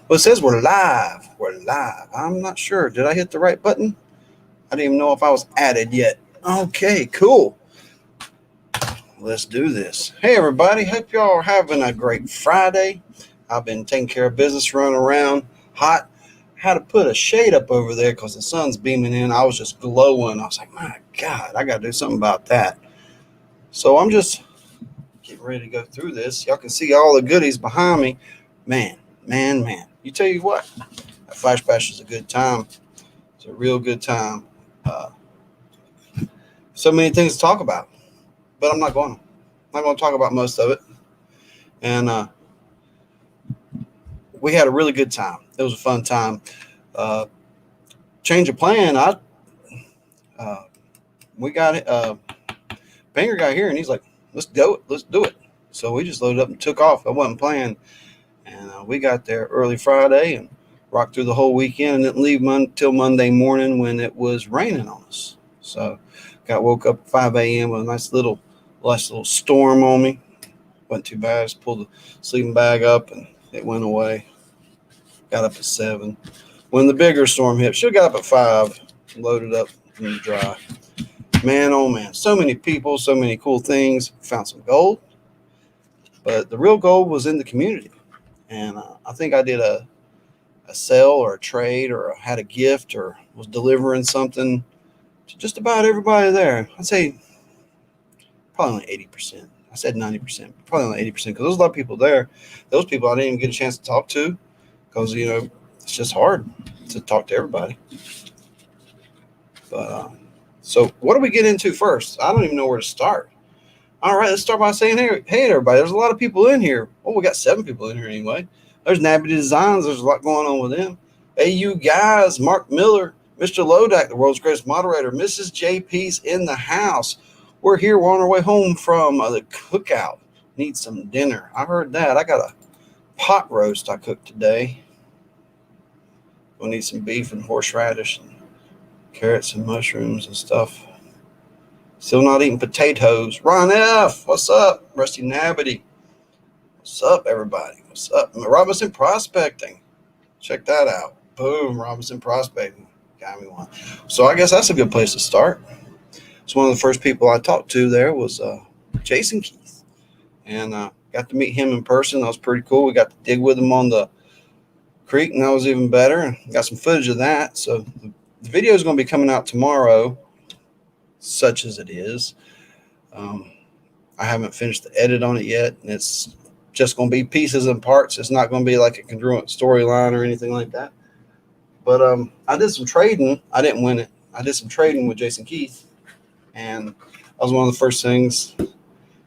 Well, it says we're live. We're live. I'm not sure. Did I hit the right button? I didn't even know if I was added yet. Okay, cool. Let's do this. Hey, everybody. Hope y'all are having a great Friday. I've been taking care of business, running around hot. Had to put a shade up over there because the sun's beaming in. I was just glowing. I was like, my God, I got to do something about that. So I'm just getting ready to go through this. Y'all can see all the goodies behind me. Man. You tell you what, that Flash Bash is a good time. It's a real good time. So many things to talk about, but I'm not going to talk about most of it. And we had a really good time. It was a fun time. Change of plan. We got it. Banger got here and he's like, let's go. Let's do it. So we just loaded up and took off. I wasn't planning. And we got there early Friday and rocked through the whole weekend and didn't leave till Monday morning when it was raining on us. So woke up at 5 a.m. with a nice little storm on me. Wasn't too bad. Just pulled the sleeping bag up and it went away. Got up at 7. When the bigger storm hit, should have got up at 5, loaded up in the dry. Man, oh man, so many people, so many cool things. Found some gold, but the real gold was in the community. And I think I did a sale or a trade or had a gift or was delivering something to just about everybody there. I'd say probably only 80%. I said 90%, probably only 80% because there's a lot of people there. Those people I didn't even get a chance to talk to because, it's just hard to talk to everybody. But so what do we get into first? I don't even know where to start. All right, let's start by saying, hey, everybody, there's a lot of people in here. Well, we got 7 people in here anyway. There's Nabby Designs. There's a lot going on with them. Hey, you guys, Mark Miller, Mr. Lodak, the world's greatest moderator, Mrs. JP's in the house. We're here. We're on our way home from the cookout. Need some dinner. I heard that. I got a pot roast I cooked today. We'll need some beef and horseradish and carrots and mushrooms and stuff. Still not eating potatoes. Ron F., what's up? Rusty Nabity. What's up, everybody? What's up? Robinson Prospecting. Check that out. Boom, Robinson Prospecting. Got me one. So I guess that's a good place to start. So one of the first people I talked to there was Jason Keith. And got to meet him in person. That was pretty cool. We got to dig with him on the creek, and that was even better. Got some footage of that. So the video is going to be coming out tomorrow, such as it is. I haven't finished the edit on it yet, and it's just going to be pieces and parts. It's not going to be like a congruent storyline or anything like that. But I did some trading. I didn't win it. I did some trading with Jason Keith, and that was one of the first things.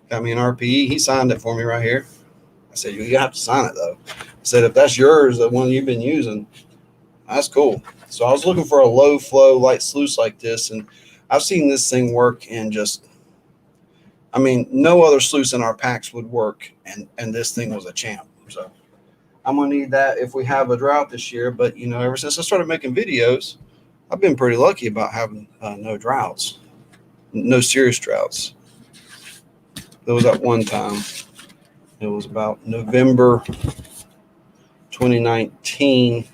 Got me an RPE. He signed it for me right here. I said, you have to sign it, though. I said, if that's yours, the one you've been using, that's cool. So I was looking for a low flow, light sluice like this, and I've seen this thing work in no other sluice in our packs would work, and this thing was a champ. So I'm going to need that if we have a drought this year. But, ever since I started making videos, I've been pretty lucky about having no droughts, no serious droughts. There was that one time. It was about November 2019,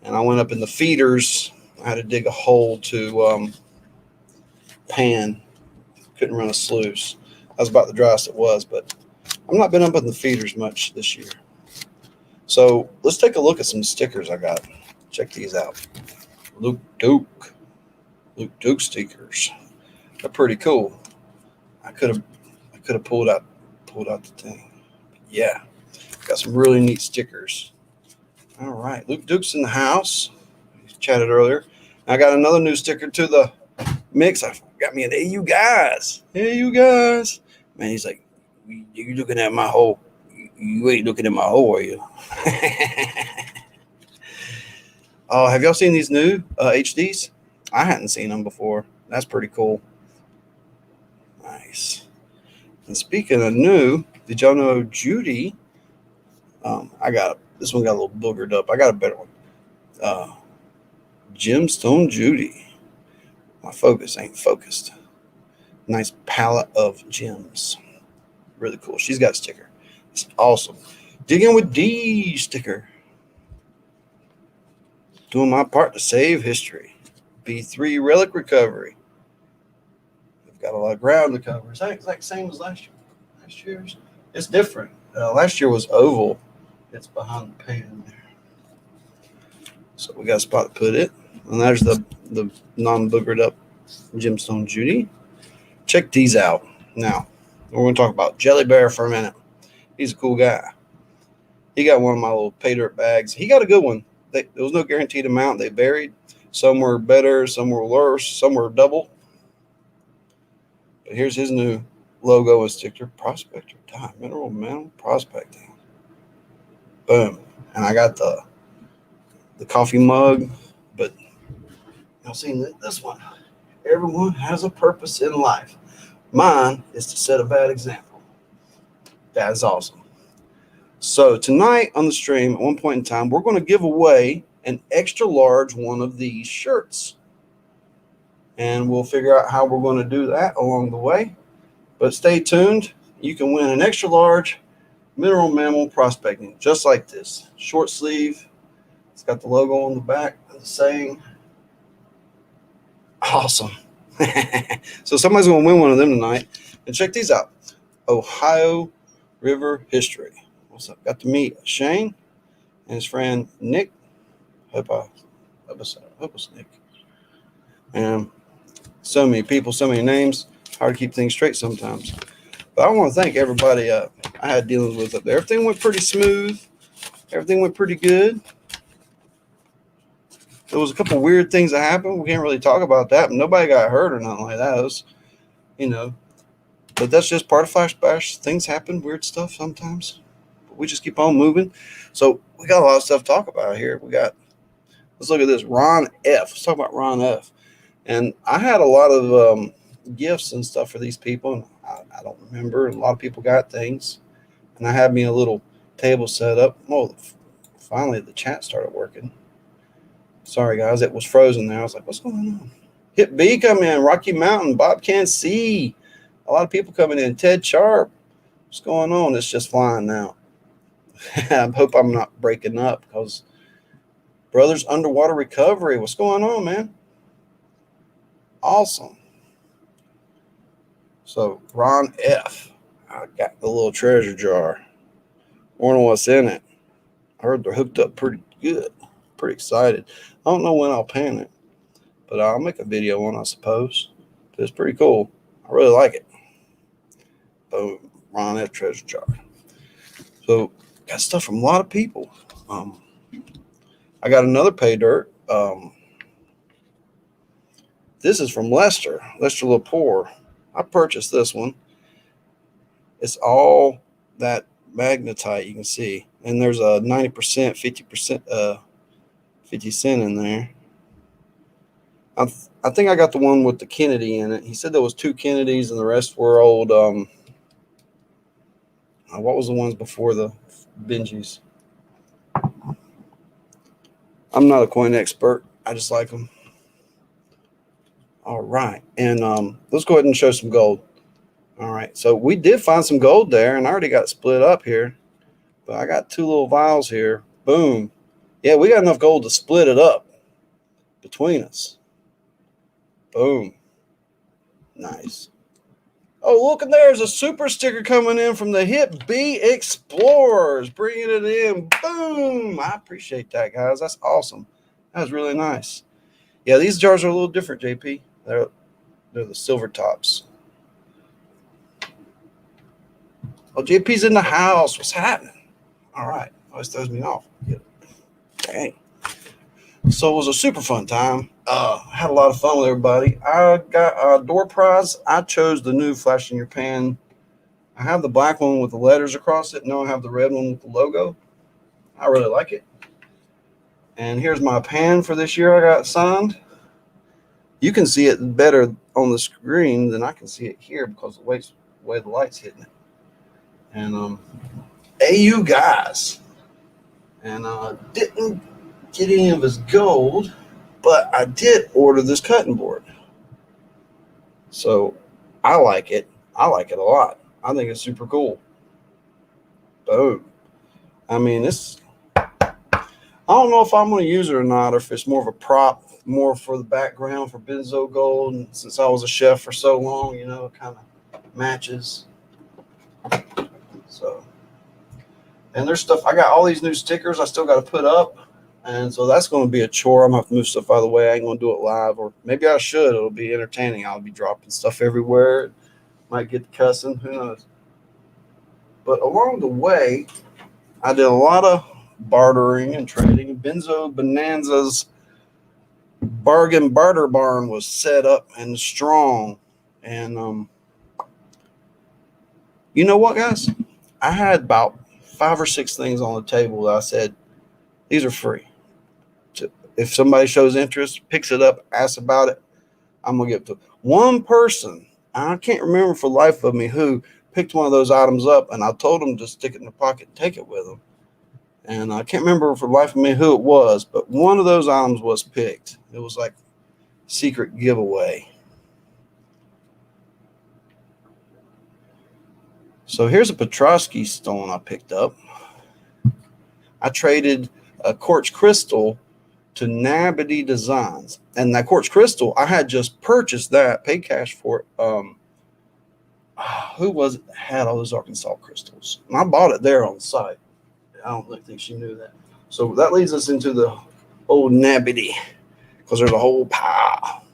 and I went up in the feeders. I had to dig a hole to pan. Couldn't run a sluice. That was about the driest it was, but I've not been up in the feeders much this year. So let's take a look at some stickers I got. Check these out. Luke Duke stickers. They're pretty cool. I could have pulled out the thing. Yeah, got some really neat stickers. All right, Luke Duke's in the house. We chatted earlier. I got another new sticker to the mix. I got me an Hey You Guys. Hey You Guys. Man, he's like, you looking at my hole. You ain't looking at my hole, are you? Oh, have y'all seen these new HDs? I hadn't seen them before. That's pretty cool. Nice. And speaking of new, did y'all know Judy? This one got a little boogered up. I got a better one. Gemstone Judy. My focus ain't focused. Nice palette of gems. Really cool. She's got a sticker. It's awesome. Digging with Deej sticker. Doing my part to save history. B3 Relic Recovery. We've got a lot of ground to cover. Is that exact same as last year? Last year's? It's different. Last year was oval. It's behind the pan there. So we got a spot to put it. And there's the non-boogered up gemstone Judy. Check these out. Now, we're going to talk about Jelly Bear for a minute. He's a cool guy. He got one of my little pay dirt bags. He got a good one. There was no guaranteed amount. They varied. Some were better, some were worse, some were double. But here's his new logo and sticker. Prospector. Mineral Mammal Prospecting. Boom. And I got the coffee mug. But y'all seen this one. Everyone has a purpose in life. Mine is to set a bad example. That is awesome. So tonight on the stream, at one point in time, we're going to give away an extra large one of these shirts. And we'll figure out how we're going to do that along the way. But stay tuned. You can win an extra large mineral mammal prospecting, just like this. Short sleeve. It's got the logo on the back, the saying. Awesome. So somebody's going to win one of them tonight. And check these out. Ohio River History. What's up? Got to meet Shane and his friend Nick. Hope it's Nick. And so many people, so many names. Hard to keep things straight sometimes. But I want to thank everybody I had dealings with up there. Everything went pretty smooth. Everything went pretty good. There was a couple weird things that happened. We can't really talk about that. Nobody got hurt or nothing like that. It was, but that's just part of Flash Bash. Things happen, weird stuff sometimes. But we just keep on moving. So we got a lot of stuff to talk about here. Let's look at this. Ron F. Let's talk about Ron F. And I had a lot of gifts and stuff for these people. And I don't remember. A lot of people got things. And I had me a little table set up. Oh, finally the chat started working. Sorry, guys. It was frozen there. I was like, what's going on? Hit B come in. Rocky Mountain. Bob N.C. A lot of people coming in. Ted Sharp. What's going on? It's just flying now. I hope I'm not breaking up because Brothers Underwater Recovery. What's going on, man? Awesome. So, Ron F. I got the little treasure jar. Wondering what's in it. I heard they're hooked up pretty good. Pretty excited. I don't know when I'll pan it, but I'll make a video on, I suppose. It's pretty cool. I really like it. Boom. Ron F. treasure jar. So, got stuff from a lot of people. I got another pay dirt. This is from Lester Lapore. I purchased this one. It's all that magnetite you can see. And there's a 90%, 50%, 50 cent in there. I think I got the one with the Kennedy in it. He said there was 2 Kennedys and the rest were old. What was the ones before the Benjis? I'm not a coin expert. I just like them. All right. And let's go ahead and show some gold. All right. So we did find some gold there, and I already got it split up here. But I got 2 little vials here. Boom. Yeah, we got enough gold to split it up between us. Boom. Nice. Oh, look, and there's a super sticker coming in from the Hip B Explorers. Bringing it in. Boom. I appreciate that, guys. That's awesome. That was really nice. Yeah, these jars are a little different, JP. They're the silver tops. Oh, JP's in the house. What's happening? All right. Always throws me off. Dang. So it was a super fun time. I had a lot of fun with everybody. I got a door prize. I chose the new Flash in Your Pan. I have the black one with the letters across it. Now I have the red one with the logo. I really like it. And here's my pan for this year I got signed. You can see it better on the screen than I can see it here because of the way the light's hitting it. And hey, you guys. And didn't get any of his gold, but I did order this cutting board. So I like it. I like it a lot. I think it's super cool. Boom. I mean, I don't know if I'm going to use it or not, or if it's more of a prop, more for the background for BenzoGold. And since I was a chef for so long, it kind of matches. So, and there's stuff. I got all these new stickers I still got to put up. And so that's going to be a chore. I'm going to have to move stuff out of the way. I ain't going to do it live, or maybe I should. It'll be entertaining. I'll be dropping stuff everywhere. Might get to cussing. Who knows? But along the way, I did a lot of bartering and trading. BenzoBonanza's bargain barter barn was set up and strong. And you know what, guys? I had about 5 or 6 things on the table that I said, these are free. If somebody shows interest, picks it up, asks about it, I'm going to give it to one person. I can't remember for the life of me who picked one of those items up, and I told them to stick it in their pocket and take it with them. And I can't remember for the life of me who it was, but one of those items was picked. It was like secret giveaway. So here's a Petrosky stone I picked up. I traded a quartz crystal to Nabity Designs, and that quartz crystal I had just purchased that, paid cash for it. Who was it that had all those Arkansas crystals? And I bought it there on the site. I don't think she knew that. So that leads us into the old Nabity, because there's a whole pile.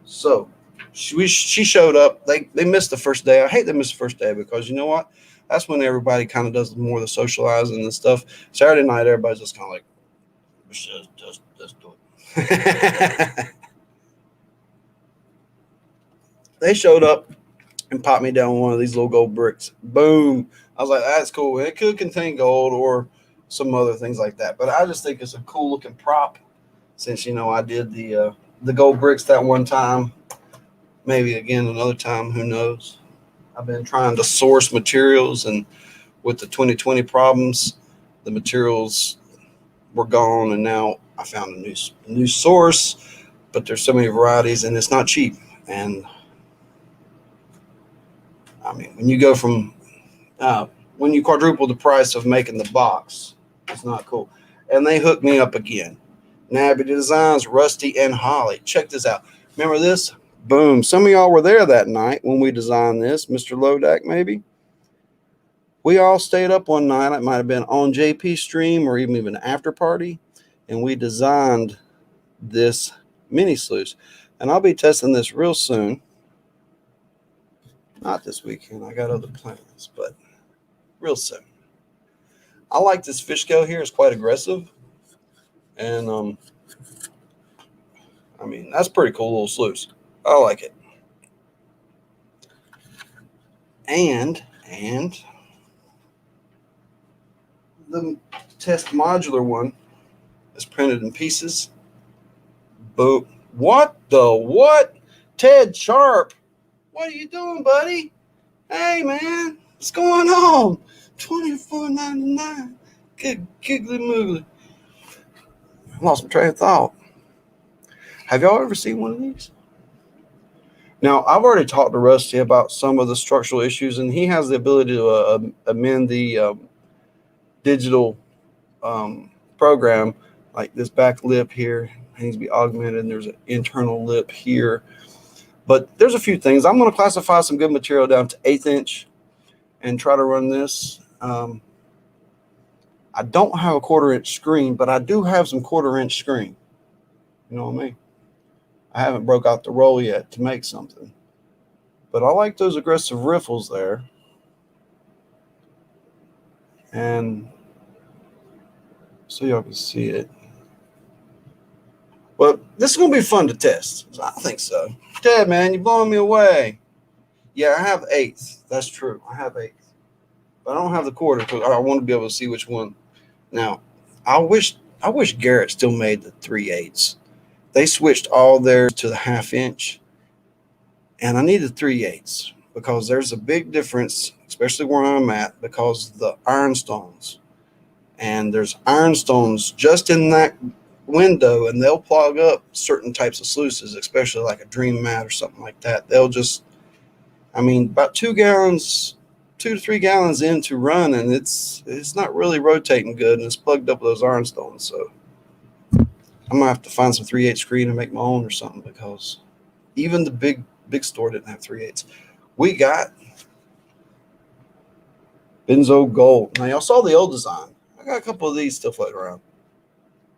So she showed up. They missed the first day. I hate they missed the first day, because you know what? That's when everybody kind of does more of the socializing and stuff. Saturday night, everybody's just kind of like, let's do it. They showed up and popped me down one of these little gold bricks. Boom. I was like, that's cool. And it could contain gold or some other things like that. But I just think it's a cool looking prop, since, I did the gold bricks that one time. Maybe again another time, who knows. I've been trying to source materials, and with the 2020 problems, the materials were gone, and now I found a new source, but there's so many varieties and it's not cheap. And I mean, when you go from when you quadruple the price of making the box, it's not cool. And they hooked me up again. Nabby Designs, Rusty and Holly. Check this out. Remember this? Boom. Some of y'all were there that night when we designed this. Mr. Lodak, maybe. We all stayed up one night. It might have been on JP stream or even an after party. And we designed this mini sluice. And I'll be testing this real soon. Not this weekend. I got other plans, but real soon. I like this fish scale here. It's quite aggressive. And, I mean, that's pretty cool little sluice. I like it. And the test modular one is printed in pieces. Boom. What the what? Ted Sharp. What are you doing, buddy? Hey, man. What's going on? $24.99. Good giggly moogly. I lost my train of thought. Have y'all ever seen one of these? Now, I've already talked to Rusty about some of the structural issues, and he has the ability to amend the digital program, like this back lip here needs to be augmented, and there's an internal lip here. But there's a few things. I'm going to classify some good material down to 1/8 inch and try to run this. I don't have a 1/4 inch screen, but I do have some 1/4 inch screen. You know what I mean? I haven't broke out the roll yet to make something. But I like those aggressive riffles there. And so y'all can see it. Well, this is going to be fun to test. I think so. Ted, man, you're blowing me away. Yeah, I have 1/8. That's true. I have 1/8. But I don't have the 1/4 because I want to be able to see which one. Now, I wish Garrett still made the 3/8. They switched all theirs to the 1/2 inch. And I need the 3/8 because there's a big difference, especially where I'm at, because of the ironstones. And there's ironstones just in that window, and they'll plug up certain types of sluices, especially like a dream mat or something like that. They'll just, I mean, about 2 gallons 2 to 3 gallons in to run, and it's not really rotating good, and it's plugged up with those ironstones. So I'm gonna have to find some 3/8 screen and make my own or something, because even the big store didn't have 3/8. We got BenzoGold. Now y'all saw the old design. I got a couple of these still floating around.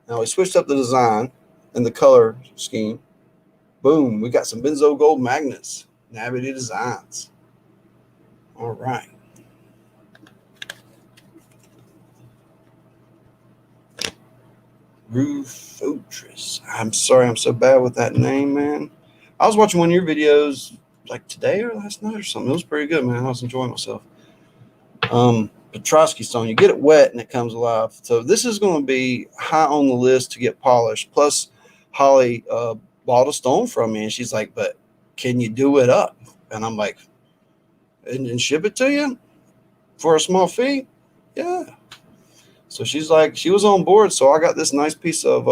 Now we switched up the design and the color scheme. Boom, we got some BenzoGold magnets. Navity Designs. All right. Rufotris. I'm sorry, I'm so bad with that name, man. I was watching one of your videos like today or last night or something. It was pretty good, man. I was enjoying myself. Petrovsky stone. You get it wet and it comes alive. So this is going to be high on the list to get polished. Plus, Holly bought a stone from me, and she's like, "But can you do it up?" And I'm like, "And ship it to you for a small fee?" Yeah. So she's like, she was on board. So I got this nice piece of,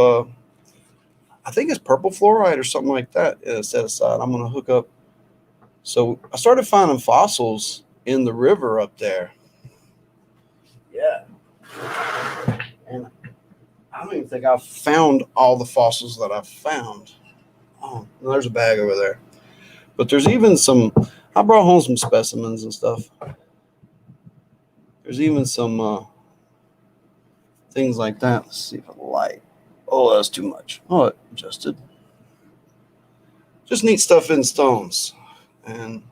I think it's purple fluorite or something like that set aside. I'm going to hook up. So I started finding fossils in the river up there. Yeah. And I don't even think I've found all the fossils that I've found. Oh, there's a bag over there. But there's even some, I brought home some specimens and stuff. There's even some things like that. Let's see if I light. Oh, that's too much. Oh, it adjusted. Just neat stuff in stones. And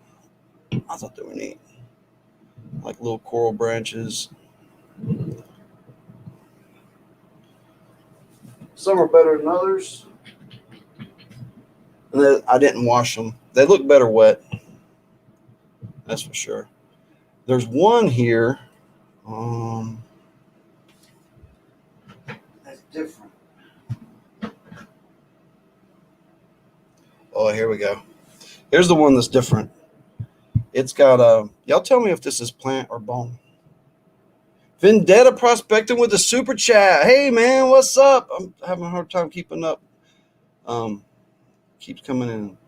I thought they were neat. Like little coral branches. Some are better than others. And I didn't wash them. They look better wet. That's for sure. There's one here. That's different. Oh, here we go. Here's the one that's different. It's got y'all tell me if this is plant or bone. Vendetta prospecting with a super chat. Hey man, what's up? I'm having a hard time keeping up. Keeps coming in.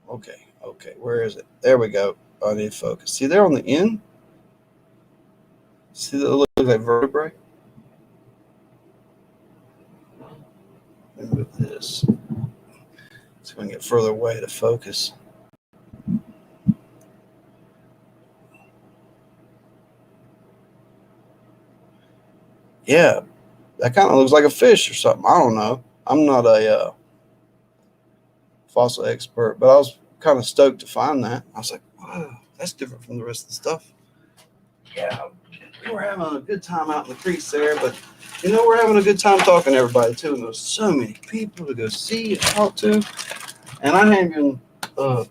Okay, where is it? There we go. I need focus. See there on the end? See that looks like vertebrae? Let me move this. So we can get further away to focus. Yeah, that kind of looks like a fish or something. I don't know. I'm not a fossil expert, but I was kind of stoked to find that. I was like, wow, that's different from the rest of the stuff. Yeah, we were having a good time out in the creeks there, but we're having a good time talking to everybody too. And there's so many people to go see and talk to, and I haven't even. I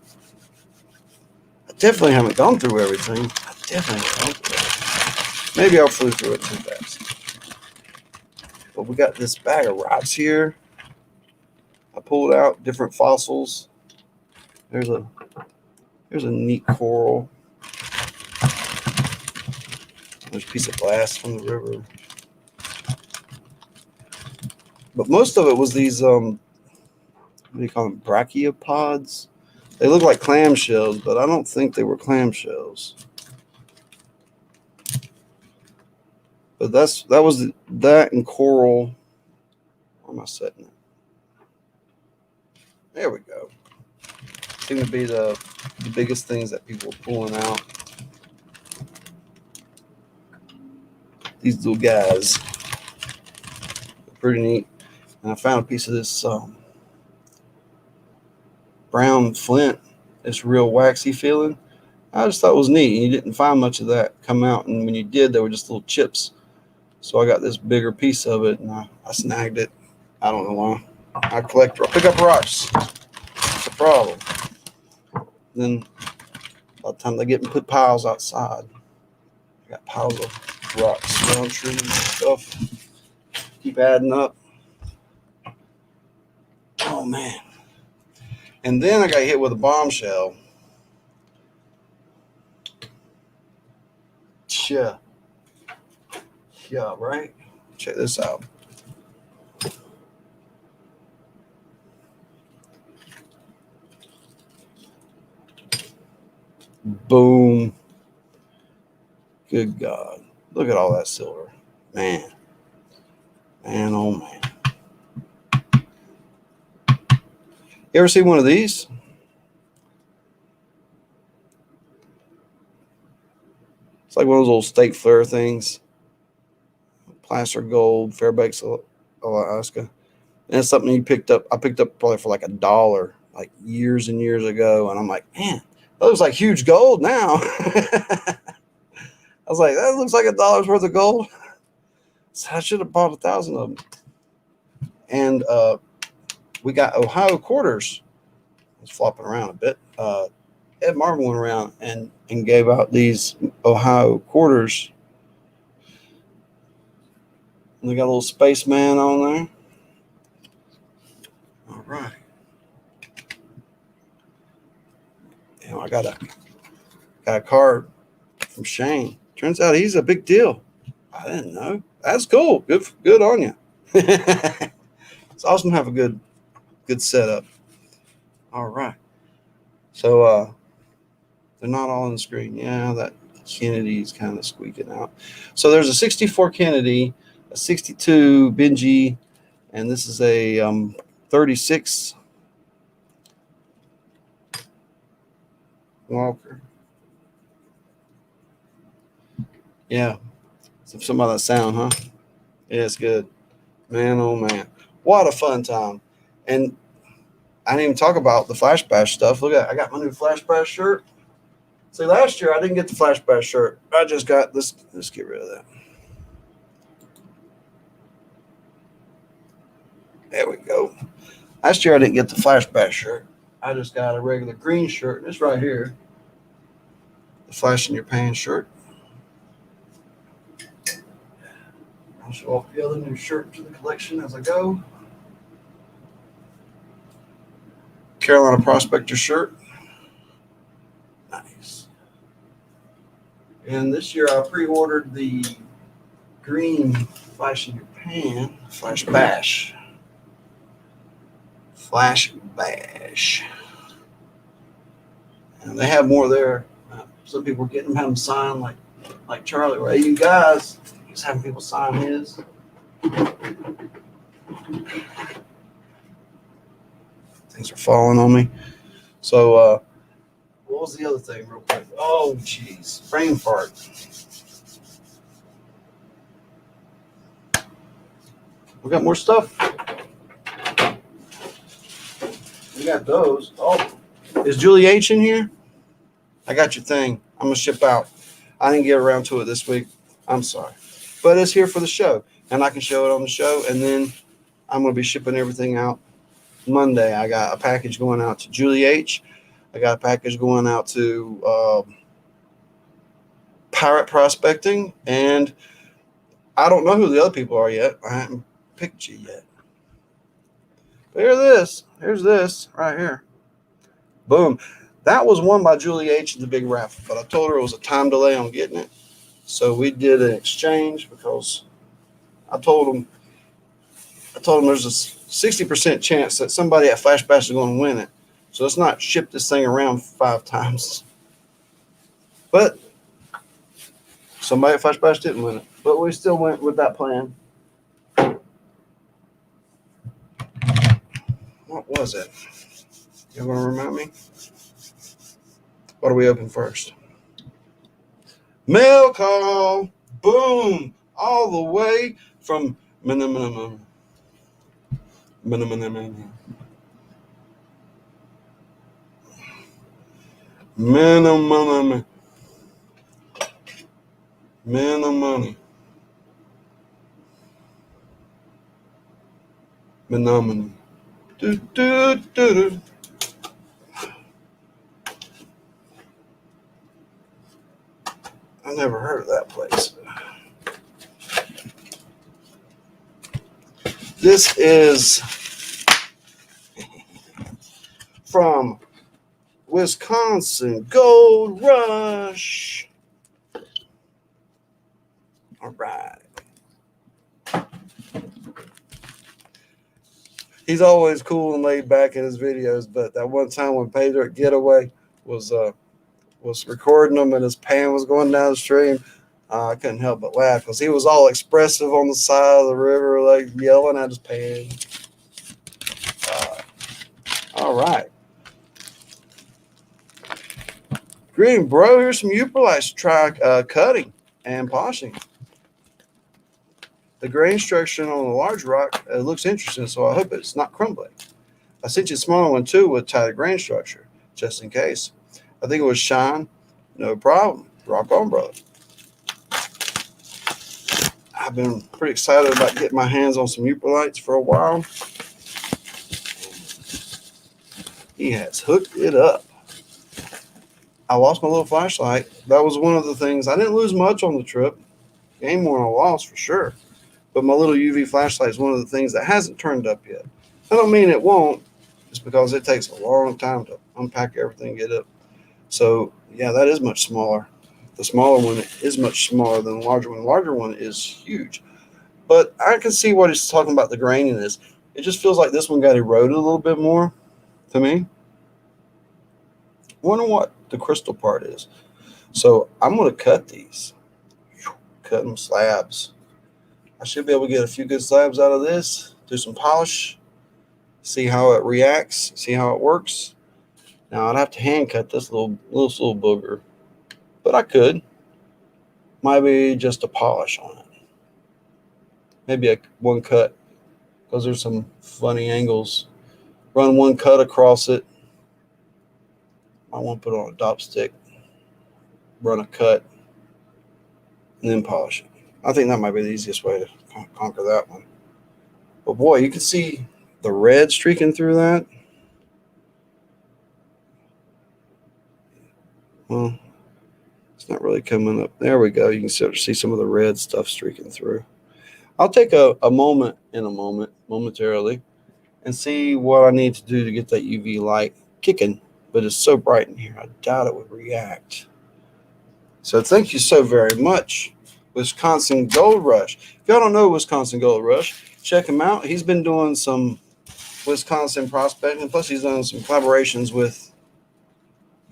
definitely haven't gone through everything. Maybe I flew through it too fast. But we got this bag of rocks here. I pulled out different fossils. There's a neat coral. There's a piece of glass from the river. But most of it was these, what do you call them, brachiopods? They look like clamshells, but I don't think they were clamshells. But that was that and coral. Where am I setting it? There we go. Seem to be the biggest things that people are pulling out. These little guys. They're pretty neat. And I found a piece of this brown flint. It's real waxy feeling. I just thought it was neat. You didn't find much of that come out, and when you did, they were just little chips. So I got this bigger piece of it, and I snagged it. I don't know why. I pick up rocks. That's the problem. Then by the time they get and put piles outside, I got piles of rocks around trees and stuff. Keep adding up. Oh man. And then I got hit with a bombshell. Yeah, right? Check this out. Boom. Good God. Look at all that silver. Man. Man, oh man. You ever see one of these? It's like one of those old State Fair things. Placer gold, Fairbanks, Alaska. And it's something you picked up. I picked up probably for like $1, like years and years ago. And I'm like, man, that looks like huge gold now. I was like, that looks like $1 worth of gold. So I should have bought 1,000 of them. And we got Ohio quarters. It's flopping around a bit. Ed Marvin went around and gave out these Ohio quarters. And they got a little spaceman on there. All right. You know, I got a card from Shane. Turns out he's a big deal. I didn't know. That's cool. Good on you. It's awesome to have a good setup. All right. So they're not all on the screen. Yeah, that Kennedy's kind of squeaking out. So there's a 64 Kennedy, a 62 Benji, and this is a 36 Walker. Yeah. Some of that sound, huh? Yeah, it's good. Man, oh man. What a fun time. And I didn't even talk about the Flash Bash stuff. Look at I got my new Flash Bash shirt. See, last year I didn't get the Flash Bash shirt. I just got this. Let's get rid of that. There we go. Last year I didn't get the Flash Bash shirt. I just got a regular green shirt. It's right here. The Flash in Your Pan shirt. I'll show off the other new shirt to the collection as I go. Carolina Prospector shirt. Nice. And this year I pre-ordered the green Flash in Your Pan, Flash Bash. Flash Bash. And they have more there. Some people are getting them signed like Charlie. Right? You guys, he's having people sign his. Things are falling on me. So what was the other thing real quick? Oh, geez. Brain fart. We got more stuff. We got those. Oh, is Julie H in here? I got your thing. I'm going to ship out. I didn't get around to it this week. I'm sorry. But it's here for the show. And I can show it on the show. And then I'm going to be shipping everything out Monday. I got a package going out to Julie H. I got a package going out to Pirate Prospecting. And I don't know who the other people are yet. I haven't picked you yet. But here's this right here. Boom. That was won by Julie H in the big raffle, but I told her it was a time delay on getting it. So we did an exchange because I told them there's a 60% chance that somebody at Flash Bash is going to win it. So let's not ship this thing around 5 times. But somebody at Flash Bash didn't win it. But we still went with that plan. What was it? You want to remind me? What do we open first? Mail call. Boom. All the way from minimum. Do. I never heard of that place. This is from Wisconsin Gold Rush. All right. He's always cool and laid back in his videos, but that one time when Pay Dirt Getaway was recording them and his pan was going down the stream, I couldn't help but laugh because he was all expressive on the side of the river, like yelling at his pan. Uh, all right. Greeting, bro. Here's some Uperlites to try cutting and polishing. The grain structure on the large rock looks interesting, so I hope it's not crumbling. I sent you a smaller one too with tighter grain structure, just in case. I think it was shine. No problem. Rock on, brother. I've been pretty excited about getting my hands on some Uperlites for a while. He has hooked it up. I lost my little flashlight. That was one of the things. I didn't lose much on the trip. Gained more than I lost for sure. But my little UV flashlight is one of the things that hasn't turned up yet. I don't mean it won't. It's because it takes a long time to unpack everything, get up. So, yeah, that is much smaller. The smaller one is much smaller than the larger one. The larger one is huge. But I can see what he's talking about, the graininess. It just feels like this one got eroded a little bit more to me. I wonder what the crystal part is. So I'm going to cut these. Cut them slabs. I should be able to get a few good slabs out of this. Do some polish. See how it reacts. See how it works. Now I'd have to hand cut this little booger. But I could. Maybe just a polish on it. Maybe one cut. Because there's some funny angles. Run one cut across it. I want to put it on a dop stick. Run a cut. And then polish it. I think that might be the easiest way to conquer that one. But boy, you can see the red streaking through that. Well, it's not really coming up. There we go. You can sort of see some of the red stuff streaking through. I'll take a momentarily, and see what I need to do to get that UV light kicking. But it's so bright in here, I doubt it would react. So thank you so very much, Wisconsin Gold Rush. If y'all don't know Wisconsin Gold Rush, check him out. He's been doing some Wisconsin prospecting. Plus, he's done some collaborations with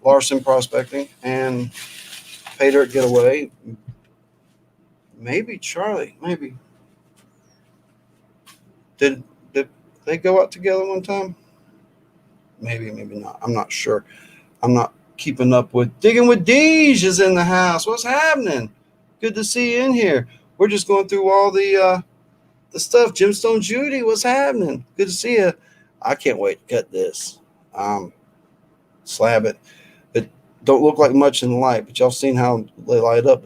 Larson Prospecting and Pay Dirt Getaway. Maybe Charlie. Maybe. Did they go out together one time? Maybe not. I'm not sure. I'm not keeping up with Digging with Deej is in the house. What's happening? Good to see you in here. We're just going through all the stuff. Gemstone Judy, what's happening? Good to see you. I can't wait to cut this. Slab it. It don't look like much in the light, but y'all seen how they light up.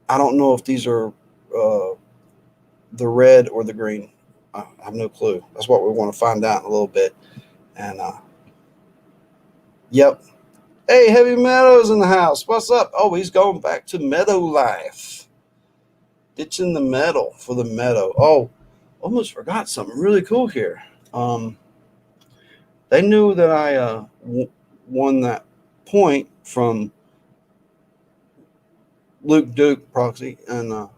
I don't know if these are the red or the green. I have no clue. That's what we want to find out in a little bit. And yep. Hey, Heavy Meadows in the house. What's up? Oh, he's going back to meadow life. Ditching the metal for the meadow. Oh, almost forgot something really cool here. They knew that I won that point from Luke Duke proxy, and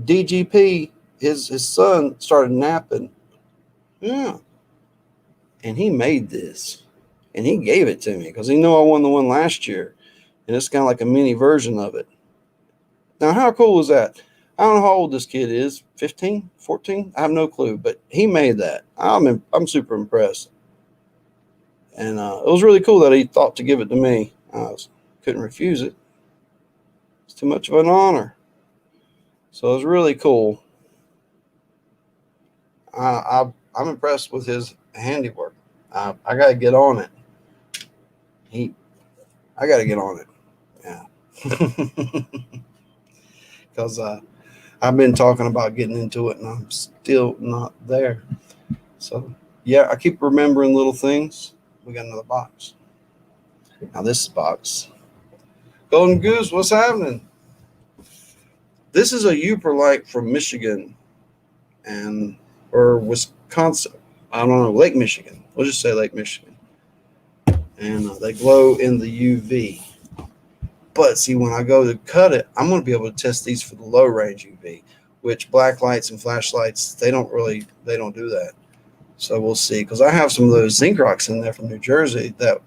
DGP, his son started napping. Yeah. And he made this. And he gave it to me because he knew I won the one last year. And it's kind of like a mini version of it. Now, how cool is that? I don't know how old this kid is. 15, 14? I have no clue. But he made that. I'm super impressed. And it was really cool that he thought to give it to me. I couldn't refuse it. It's too much of an honor. So it was really cool. I'm impressed with his handiwork. I got to get on it. I got to get on it. Yeah. Because I've been talking about getting into it, and I'm still not there. So, yeah, I keep remembering little things. We got another box. Now, this box. Golden Goose, what's happening? This is a Uperlite from Michigan or Wisconsin. I don't know, Lake Michigan. We'll just say Lake Michigan. And they glow in the UV. But see, when I go to cut it, I'm going to be able to test these for the low range UV, which black lights and flashlights, they don't do that. So we'll see. Because I have some of those zinc rocks in there from New Jersey that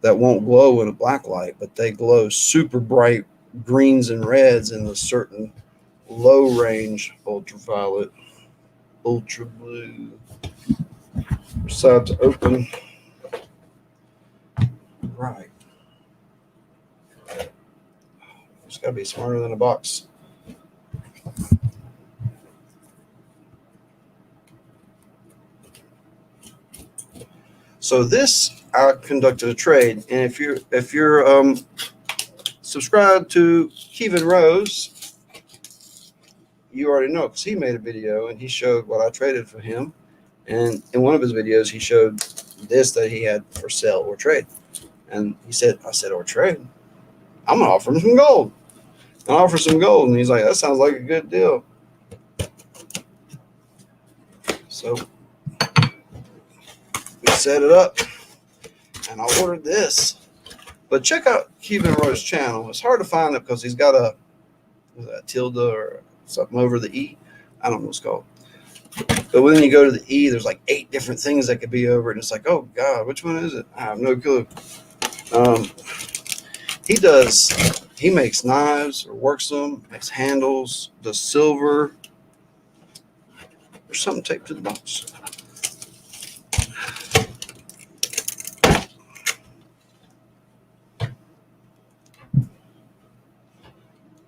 that won't glow in a black light, but they glow super bright greens and reds in a certain low range ultraviolet, ultra blue. Side to open. Right. It's got to be smarter than a box. So this, I conducted a trade, and if you're subscribed to Kevin Rose, you already know because he made a video and he showed what I traded for him. And in one of his videos, he showed this that he had for sale or trade. And I said, or trade. I'm gonna offer him some gold. I offer some gold, and he's like, that sounds like a good deal. So we set it up, and I ordered this. But check out Kevin Rose's channel. It's hard to find it because he's got a tilde or something over the E. I don't know what it's called. But when you go to the E, there's like 8 different things that could be over it. And it's like, oh, God, which one is it? I have no clue. He makes knives or works them, makes handles, does silver. There's something taped to the box.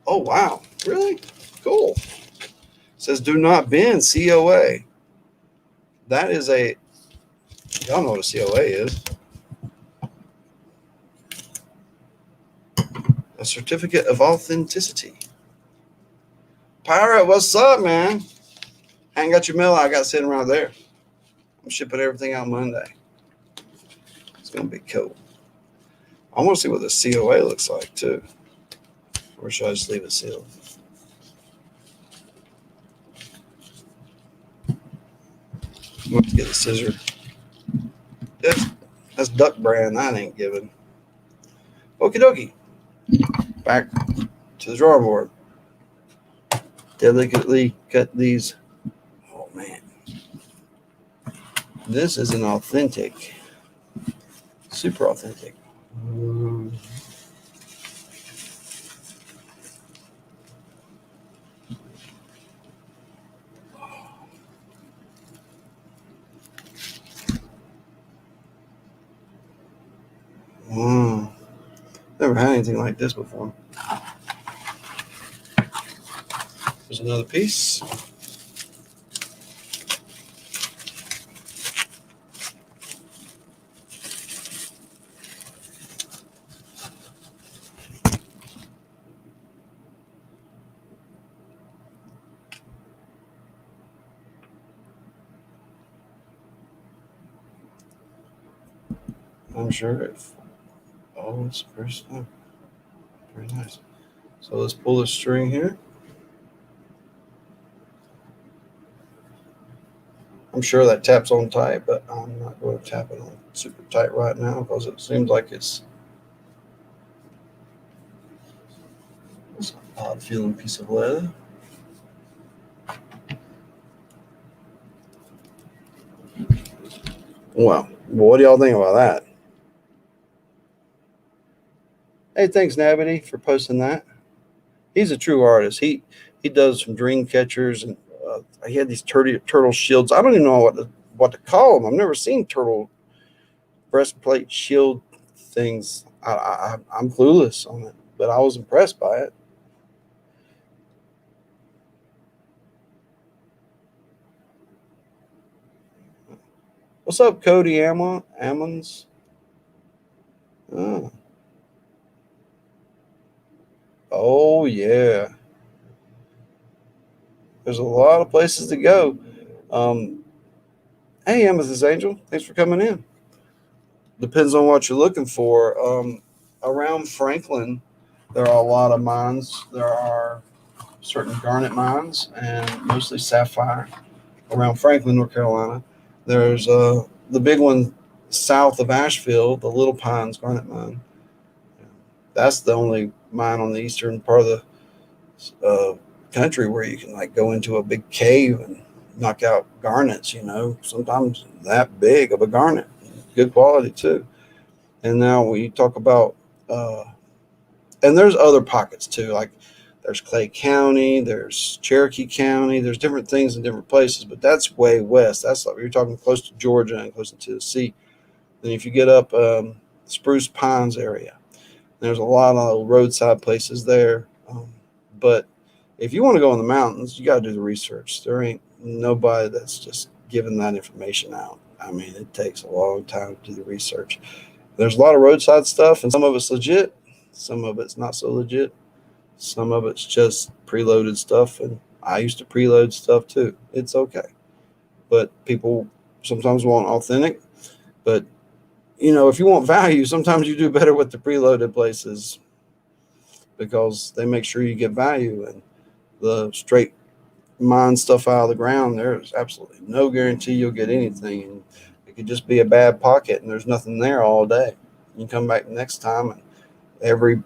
Oh, wow. Really? Cool. It says, do not bend, COA. That is y'all know what a COA is. A certificate of authenticity. Pirate, what's up, man? I ain't got your mail. I got sitting right there. I'm shipping everything out Monday. It's going to be cool. I want to see what the COA looks like, too. Or should I just leave it sealed? I'm going to get a scissor. That's Duck Brand. That ain't given. Okie dokie. Back to the drawing board. Delicately cut these. Oh, man. This is an authentic. Super authentic. Never had anything like this before. There's another piece. I'm sure it's very snug. Very nice. So let's pull the string here. I'm sure that taps on tight, but I'm not going to tap it on super tight right now because it seems like it's an odd feeling piece of leather. Well, what do y'all think about that? Hey, thanks, Nabity, for posting that. He's a true artist. He does some dream catchers, and he had these turtle shields. I don't even know what to call them. I've never seen turtle breastplate shield things. I'm clueless on it, but I was impressed by it. What's up, Cody Ammons? Oh, yeah. There's a lot of places to go. Hey, Amethyst Angel, thanks for coming in. Depends on what you're looking for. Around Franklin, there are a lot of mines. There are certain garnet mines and mostly sapphire around Franklin, North Carolina. There's the big one south of Asheville, the Little Pines Garnet Mine. That's the only mine on the eastern part of the country where you can like go into a big cave and knock out garnets, sometimes that big of a garnet. Good quality too. And now when you talk about, and there's other pockets too, like there's Clay County, there's Cherokee County, there's different things in different places, but that's way west. That's like you're talking close to Georgia and close to Tennessee. Then if you get up Spruce Pines area, there's a lot of roadside places there. But if you want to go in the mountains, you got to do the research. There ain't nobody that's just giving that information out. I mean, it takes a long time to do the research. There's a lot of roadside stuff, and some of it's legit, some of it's not so legit, some of it's just preloaded stuff. And I used to preload stuff too. It's okay, but people sometimes want authentic. But if you want value, sometimes you do better with the preloaded places because they make sure you get value. And the straight mine stuff out of the ground, there's absolutely no guarantee you'll get anything. And it could just be a bad pocket and there's nothing there all day. You come back next time and every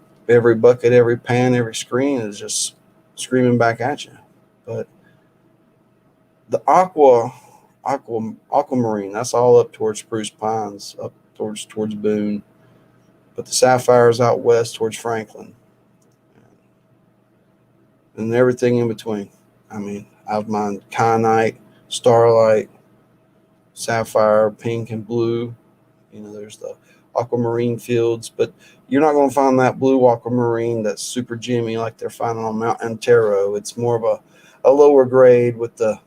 bucket, every pan, every screen is just screaming back at you. But the aquamarine, that's all up towards Spruce Pines, up towards Boone. But the sapphire's out west towards Franklin. And everything in between. I mean, I've mined kyanite, starlight, sapphire, pink and blue. There's the aquamarine fields, but you're not going to find that blue aquamarine that's super gemmy like they're finding on Mount Antero. It's more of a lower grade with the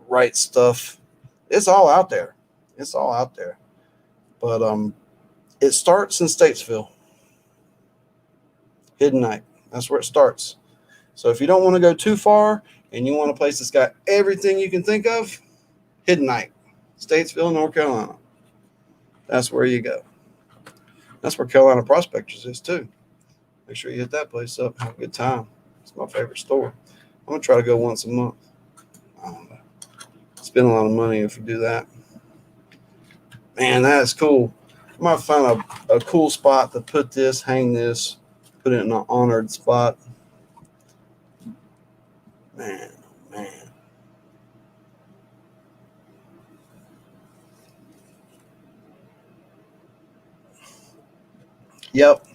right stuff. It's all out there. It's all out there. But it starts in Statesville. Hiddenite. That's where it starts. So if you don't want to go too far and you want a place that's got everything you can think of, Hiddenite, Statesville, North Carolina. That's where you go. That's where Carolina Prospectors is too. Make sure you hit that place up. Have a good time. It's my favorite store. I'm going to try to go once a month. Spend a lot of money if you do that. Man, that is cool. I might find a cool spot to put this, hang this, put it in an honored spot. Man. Yep,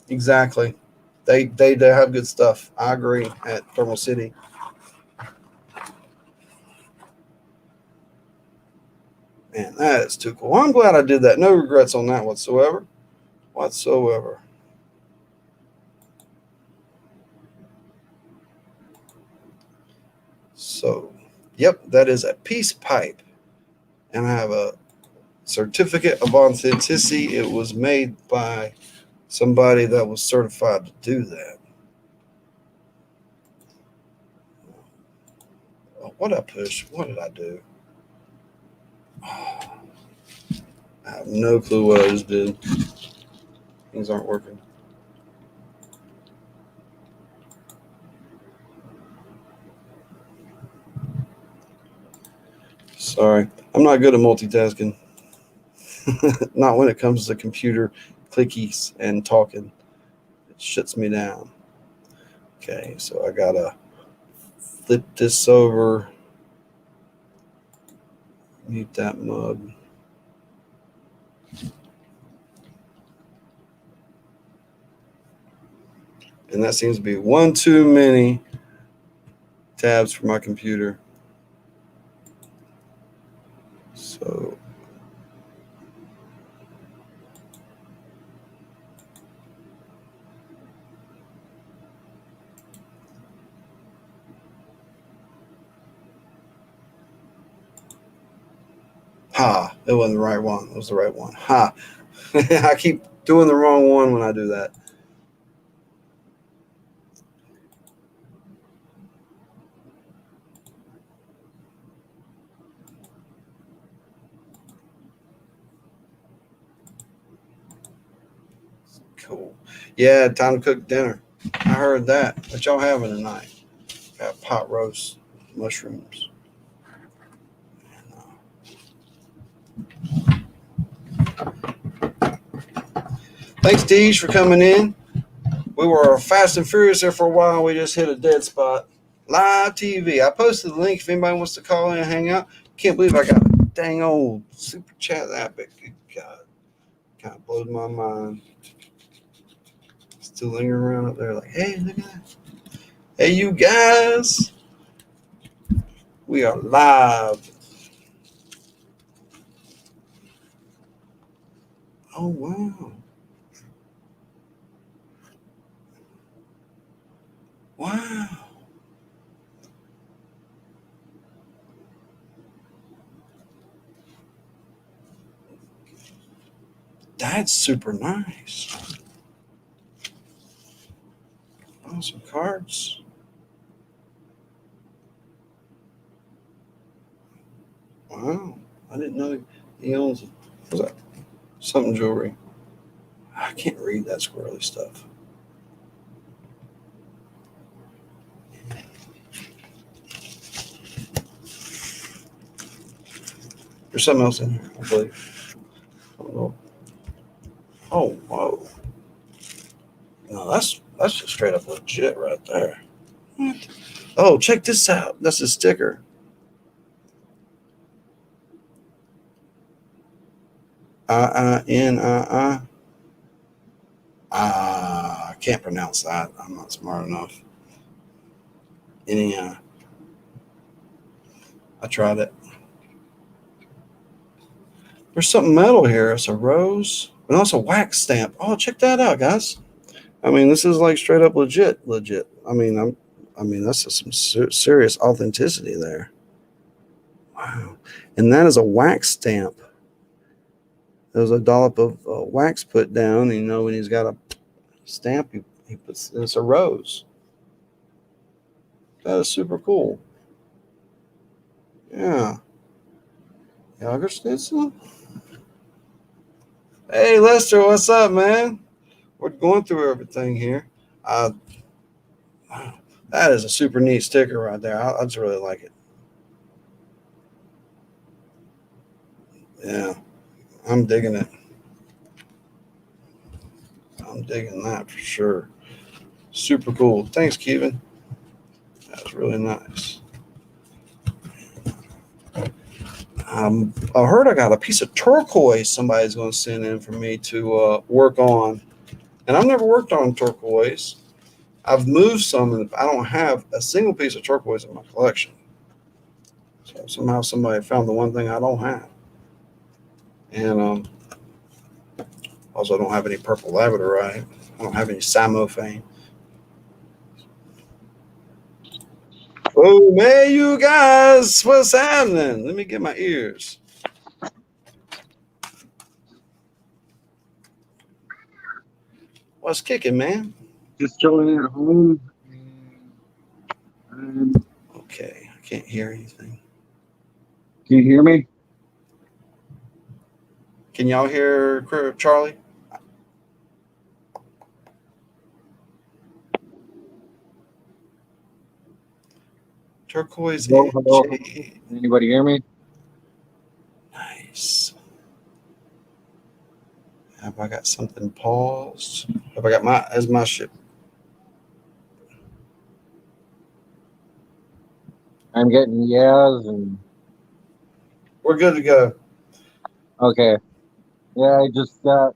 exactly. They have good stuff. I agree at Thermal City. Man, that is too cool. I'm glad I did that. No regrets on that whatsoever. So, yep, that is a peace pipe. And I have a certificate of authenticity. It was made by somebody that was certified to do that. What did I push? What did I do? I have no clue what I just did. Things aren't working. Sorry. I'm not good at multitasking. Not when it comes to computer clickies and talking. It shuts me down. Okay, so I gotta flip this over. Mute that mug. And that seems to be one too many tabs for my computer. So it wasn't the right one. It was the right one. I keep doing the wrong one when I do that. Cool. Yeah, time to cook dinner. I heard that. What y'all having tonight? Got pot roast, mushrooms. Thanks, Deej, for coming in. We were fast and furious there for a while. We just hit a dead spot. Live TV. I posted the link if anybody wants to call in and hang out. Can't believe I got a dang old super chat that big. Good God. kind of blows my mind. Still lingering around up there, like, hey, look at that. Hey, you guys, we are live. Oh, wow. Wow. That's super nice. Oh, some cards. Wow. I didn't know he owns, what's that? Something jewelry. I can't read that squirrely stuff. There's something else in here, I believe. I don't know. Oh, whoa. No, that's just straight up legit right there. What? Oh, check this out. That's a sticker. I can't pronounce that. I'm not smart enough. Anyhow, I tried it. There's something metal here. It's a rose, and also wax stamp. Oh, check that out, guys. I mean, this is like straight up legit. I mean, that's just some serious authenticity there. Wow. And that is a wax stamp. There's a dollop of wax put down. You know, when he's got a stamp, he puts, it's a rose. That is super cool. Yeah. Jagerstitzel? Hey, Lester, what's up, man? We're going through everything here. Wow. That is a super neat sticker right there. I just really like it. Yeah, I'm digging it. I'm digging that for sure. Super cool. Thanks, Kevin. That's really nice. I heard I got a piece of turquoise somebody's going to send in for me to work on. And I've never worked on turquoise. I've moved some, and I don't have a single piece of turquoise in my collection. So somehow somebody found the one thing I don't have. And also, I don't have any purple labradorite. I don't have any Samophane. Oh, man, you guys, what's happening? Let me get my ears. What's kicking, man? Just chilling at home. Okay, I can't hear anything. Can you hear me? Can y'all hear Charlie? Turquoise Hello, hello. jade. Anybody hear me? Nice. Have I got something paused? Have I got my ship? I'm getting yes and We're good to go. okay. Yeah, I just got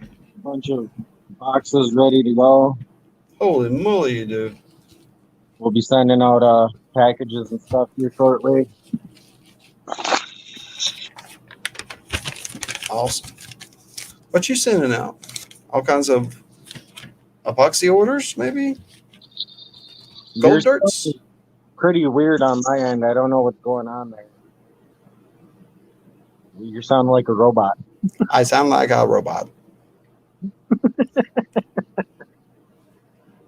a bunch of boxes ready to go. Holy moly, you do. We'll be sending out packages and stuff here shortly. Awesome. What you sending out? All kinds of epoxy orders, maybe? Your Gold stuff dirts? is pretty weird on my end. I don't know what's going on there. You sound like a robot. I sound like a robot.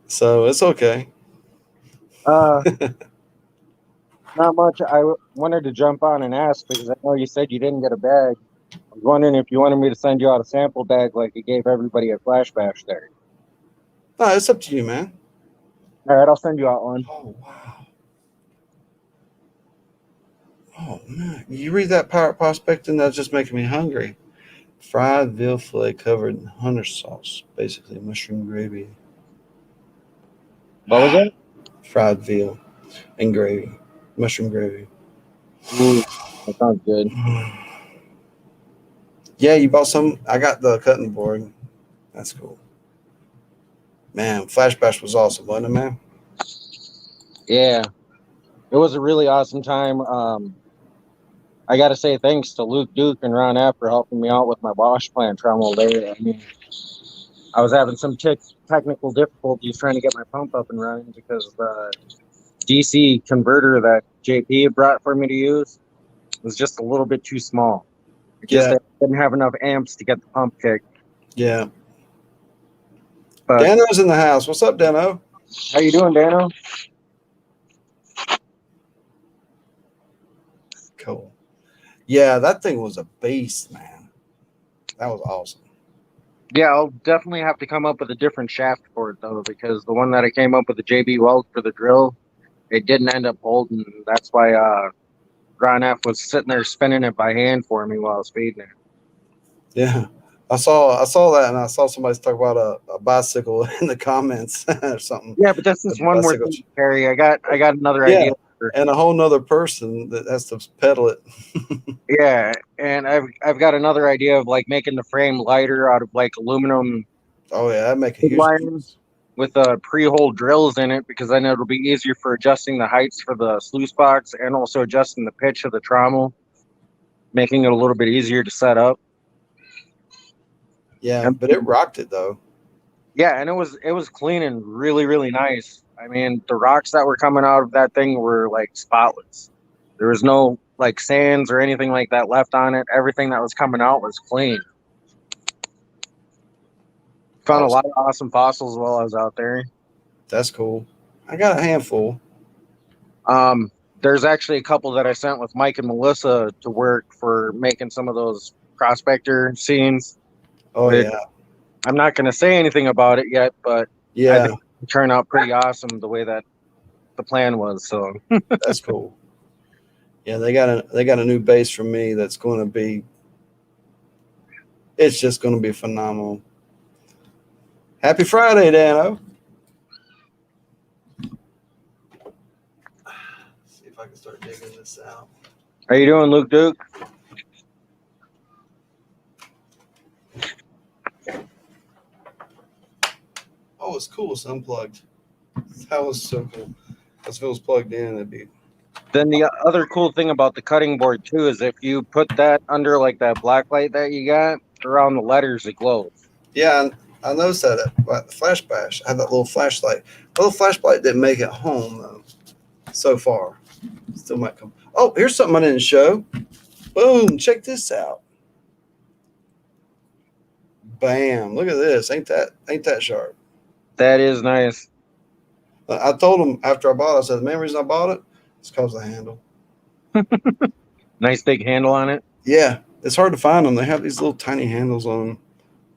So it's okay. Not much. Wanted to jump on and ask because I know you said you didn't get a bag. I was wondering if you wanted me to send you out a sample bag like you gave everybody at Flash Bash there. No, it's up to you, man. All right, I'll send you out one. Oh, wow. Oh, man. You read that Pirate Prospector, and that's just making me hungry. Fried veal fillet covered in hunter sauce, basically mushroom gravy. What was that? Fried veal and gravy, mushroom gravy. Ooh, that sounds good. Yeah, you bought some. I got the cutting board. That's cool. Man, Flash Bash was awesome, wasn't it, man? Yeah, it was a really awesome time. I got to say thanks to Luke Duke and Ron F for helping me out with my wash plant trauma later. I mean, I was having some technical difficulties trying to get my pump up and running because the DC converter that JP had brought for me to use was just a little bit too small. It just Yeah, didn't have enough amps to get the pump kicked. yeah. But Dano's in the house. What's up, Dano? how you doing, Dano? Cool. Yeah, that thing was a beast, man. That was awesome. Yeah, I'll definitely have to come up with a different shaft for it though, because the one that I came up with, the JB Weld for the drill, it didn't end up holding. That's why Ron F was sitting there spinning it by hand for me while I was feeding it. Yeah. I saw that, and I saw somebody talk about a bicycle in the comments or something. Yeah, but this is one more Bicycle. thing, Harry. I got another Yeah, idea. and a whole nother person that has to pedal it. Yeah, and I've got another idea of like making the frame lighter out of like aluminum Oh yeah, that make a huge line difference. with pre-hole drills in it, because then it'll be easier for adjusting the heights for the sluice box and also adjusting the pitch of the trommel, making it a little bit easier to set up. Yeah, And but it rocked it though. yeah, and it was clean and really, really nice. I mean, the rocks that were coming out of that thing were like spotless. There was no like sands or anything like that left on it. Everything that was coming out was clean. Found a Awesome. lot of awesome fossils while I was out there. That's cool. I got a handful. Um, there's actually a couple that I sent with Mike and Melissa to work for making some of those prospector scenes. Oh Which yeah, I'm not going to say anything about it yet, but I yeah. think it turned out pretty awesome the way that the plan was. So That's cool. Yeah, they got a new base from me that's going to be. It's just going to be phenomenal. Happy Friday, Dano. See if I can start digging this out. how you doing, Luke Duke? Oh, it's cool. It's unplugged. That was so cool. If it was plugged in, it'd be. Then the other cool thing about the cutting board too is if you put that under like that black light that you got around the letters, it glows. Yeah, I noticed that at the Flash Bash. I had that little flashlight. The little flashlight didn't make it home though. So far, still might come. Oh, here's something I didn't show. Boom! Check this out. Bam! Look at this. Ain't that sharp? That is nice. I told him after I bought it. I said the main reason I bought it is because of the handle. Nice big handle on it. Yeah, it's hard to find them. They have these little tiny handles on them.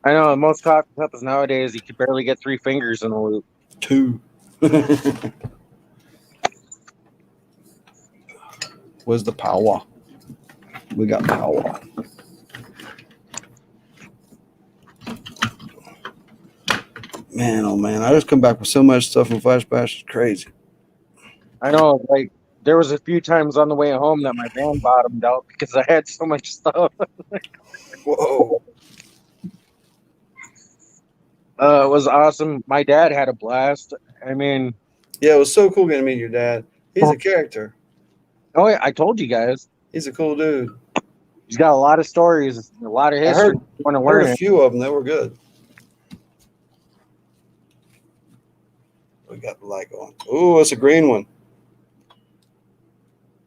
I know most coffee cups nowadays you could barely get 3 fingers in a loop. 2. Where's the power? We got power. Man, oh man, I just come back with so much stuff from Flash Bash. It's crazy. I know, like there was a few times on the way home that my van bottomed out because I had so much stuff. Whoa. It was awesome. My dad had a blast. I mean, Yeah, it was so cool getting to meet your dad. He's a character. oh yeah, I told you guys. He's a cool dude. He's got a lot of stories, a lot of I history. heard, You want to heard learn a it. few of them. They were good. We got the light going. Oh, it's a green one.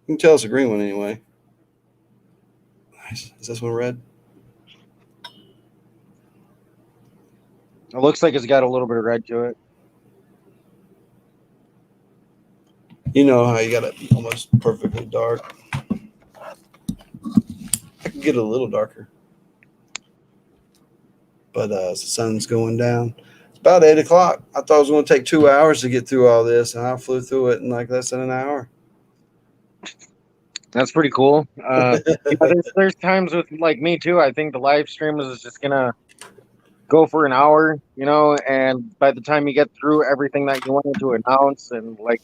You can tell it's a green one anyway. Nice. Is this one red? It looks like it's got a little bit of red to it. You know how you got it almost perfectly dark. I can get it a little darker. But the sun's going down. It's about 8 o'clock. I thought it was going to take 2 hours to get through all this, and I flew through it in like less than an hour. That's pretty cool. Yeah, there's times with like me too. I think the live stream is just gonna go for an hour, and by the time you get through everything that you wanted to announce and like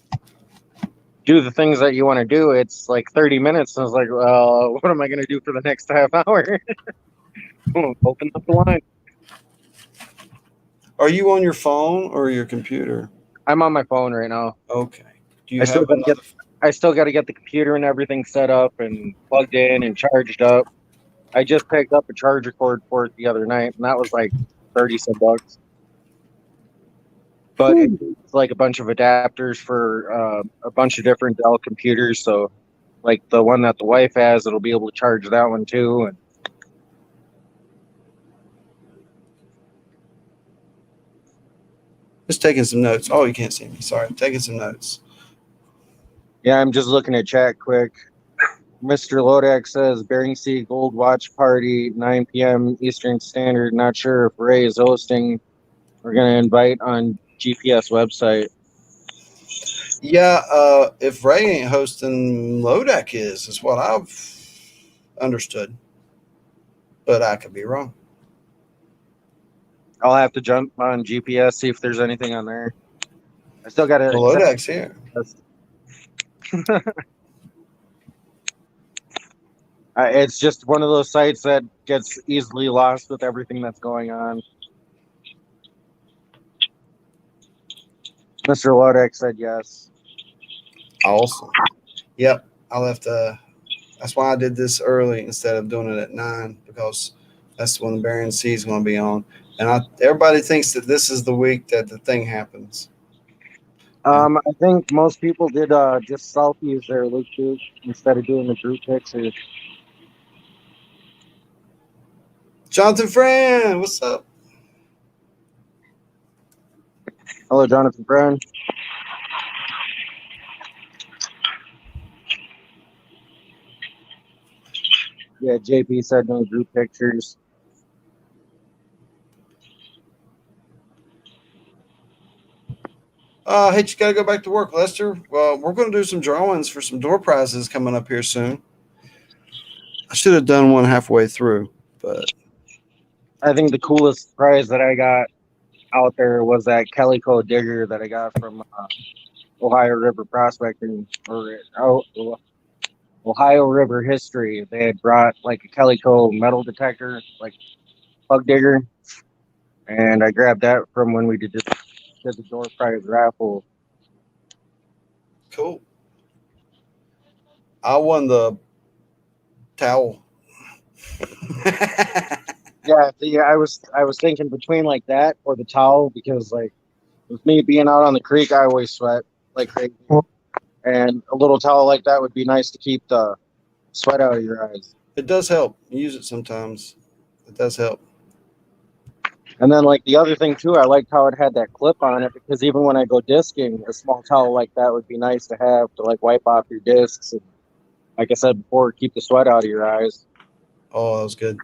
do the things that you want to do, it's like 30 minutes. And it's like, well, what am I gonna do for the next half hour? Open up the line. Are you on your phone or your computer? I'm on my phone right now. Okay. Do you have another? I still got to get the computer and everything set up and plugged in and charged up. I just picked up a charger cord for it the other night, and that was like 30 some bucks. But it's like a bunch of adapters for a bunch of different Dell computers. So, like the one that the wife has, it'll be able to charge that one too. And Just taking some notes. Oh, you can't see me. Sorry. Taking some notes. yeah, I'm just looking at chat quick. Mr. Lodak says Bering Sea Gold Watch Party, 9 p.m. Eastern Standard. Not sure if Ray is hosting. We're going to invite on GPS website. Yeah, if Ray ain't hosting, Lodak is what I've understood. But I could be wrong. I'll have to jump on GPS, see if there's anything on there. I still got to. Well, Lodak's here. It's just one of those sites that gets easily lost with everything that's going on. Mr. Lodek said yes. Awesome. Yep. I'll have to. That's why I did this early instead of doing it at 9, because that's when the Bering Sea is going to be on. And everybody thinks that this is the week that the thing happens. I think most people did just selfies there, Luke, too, instead of doing the group pictures. Jonathan Fran, what's up? Hello, Jonathan Brown. Yeah, JP said no group pictures. Hey, you got to go back to work, Lester. Well, we're going to do some drawings for some door prizes coming up here soon. I should have done one halfway through, but I think the coolest prize that I got out there was that Calico digger that I got from Ohio River Prospecting, or Ohio River History. They had brought like a Calico metal detector, like plug digger, and I grabbed that from when we did the door prize raffle. cool. I won the towel. Yeah, I was thinking between like that or the towel, because like with me being out on the creek, I always sweat like crazy, and a little towel like that would be nice to keep the sweat out of your eyes. It does help. Use it sometimes. It does help. And then like the other thing too, I liked how it had that clip on it, because even when I go disking, a small towel like that would be nice to have to like wipe off your discs. And like I said before, keep the sweat out of your eyes. Oh, that was good.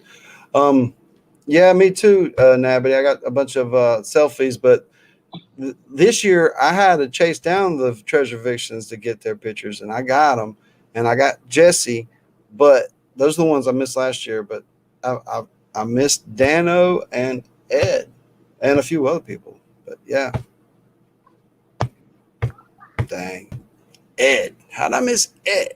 Yeah, me too, Nabby. I got a bunch of selfies, but this year I had to chase down the treasure Vixens to get their pictures, and I got them, and I got Jesse, but those are the ones I missed last year. But I missed Dano and Ed and a few other people. But yeah, dang, Ed, how'd I miss Ed?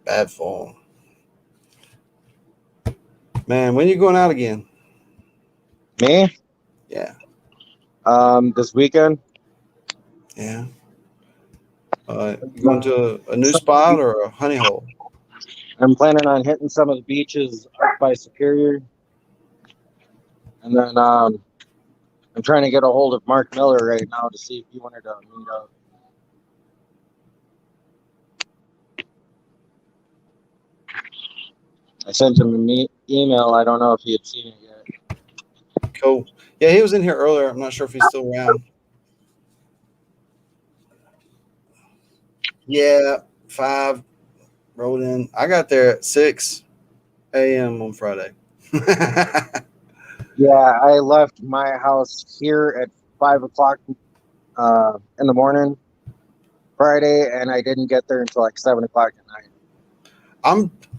Bad form. Man, when you going out again? Me? Yeah. This weekend? Yeah. You going to a new spot or a honey hole? I'm planning on hitting some of the beaches up by Superior. And then I'm trying to get a hold of Mark Miller right now to see if he wanted to meet up. I sent him an email. I don't know if he had seen it yet. Cool. Yeah, he was in here earlier. I'm not sure if he's still around. Yeah, 5 rolled in. I got there at 6 a.m. on Friday. Yeah, I left my house here at 5 o'clock in the morning Friday, and I didn't get there until like 7 o'clock at night.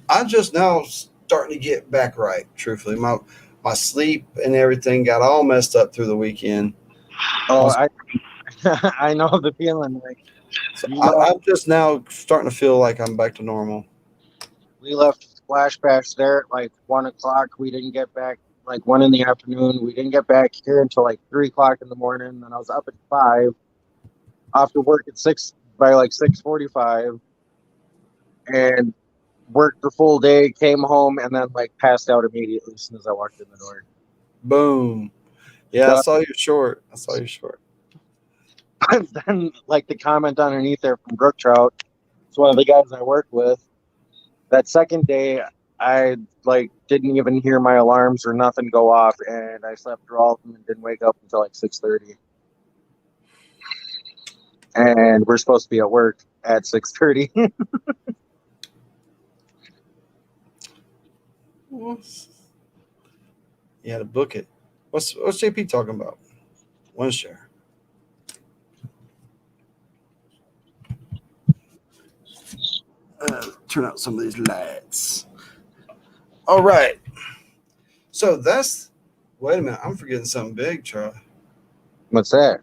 I'm just now starting to get back right. Truthfully, my sleep and everything got all messed up through the weekend. Oh, I know the feeling. Like, So you know, I'm just now starting to feel like I'm back to normal. we left Splash Bash there at like 1 o'clock. We didn't get back like 1 in the afternoon. We didn't get back here until like 3 o'clock in the morning. Then I was up at 5 after work at 6 by like 6:45 and worked the full day, came home, and then like passed out immediately as soon as I walked in the door. Boom. Yeah, I Done. saw your short. I saw your short. Then like the comment underneath there from Brook Trout, it's one of the guys I work with. That second day, I like didn't even hear my alarms or nothing go off, and I slept through all of them and didn't wake up until like 6:30. And we're supposed to be at work at 6:30. Yeah, to book it. What's JP talking about? One share. Turn out some of these lights. All right. So that's. Wait a minute. I'm forgetting something big, Charlie. What's that?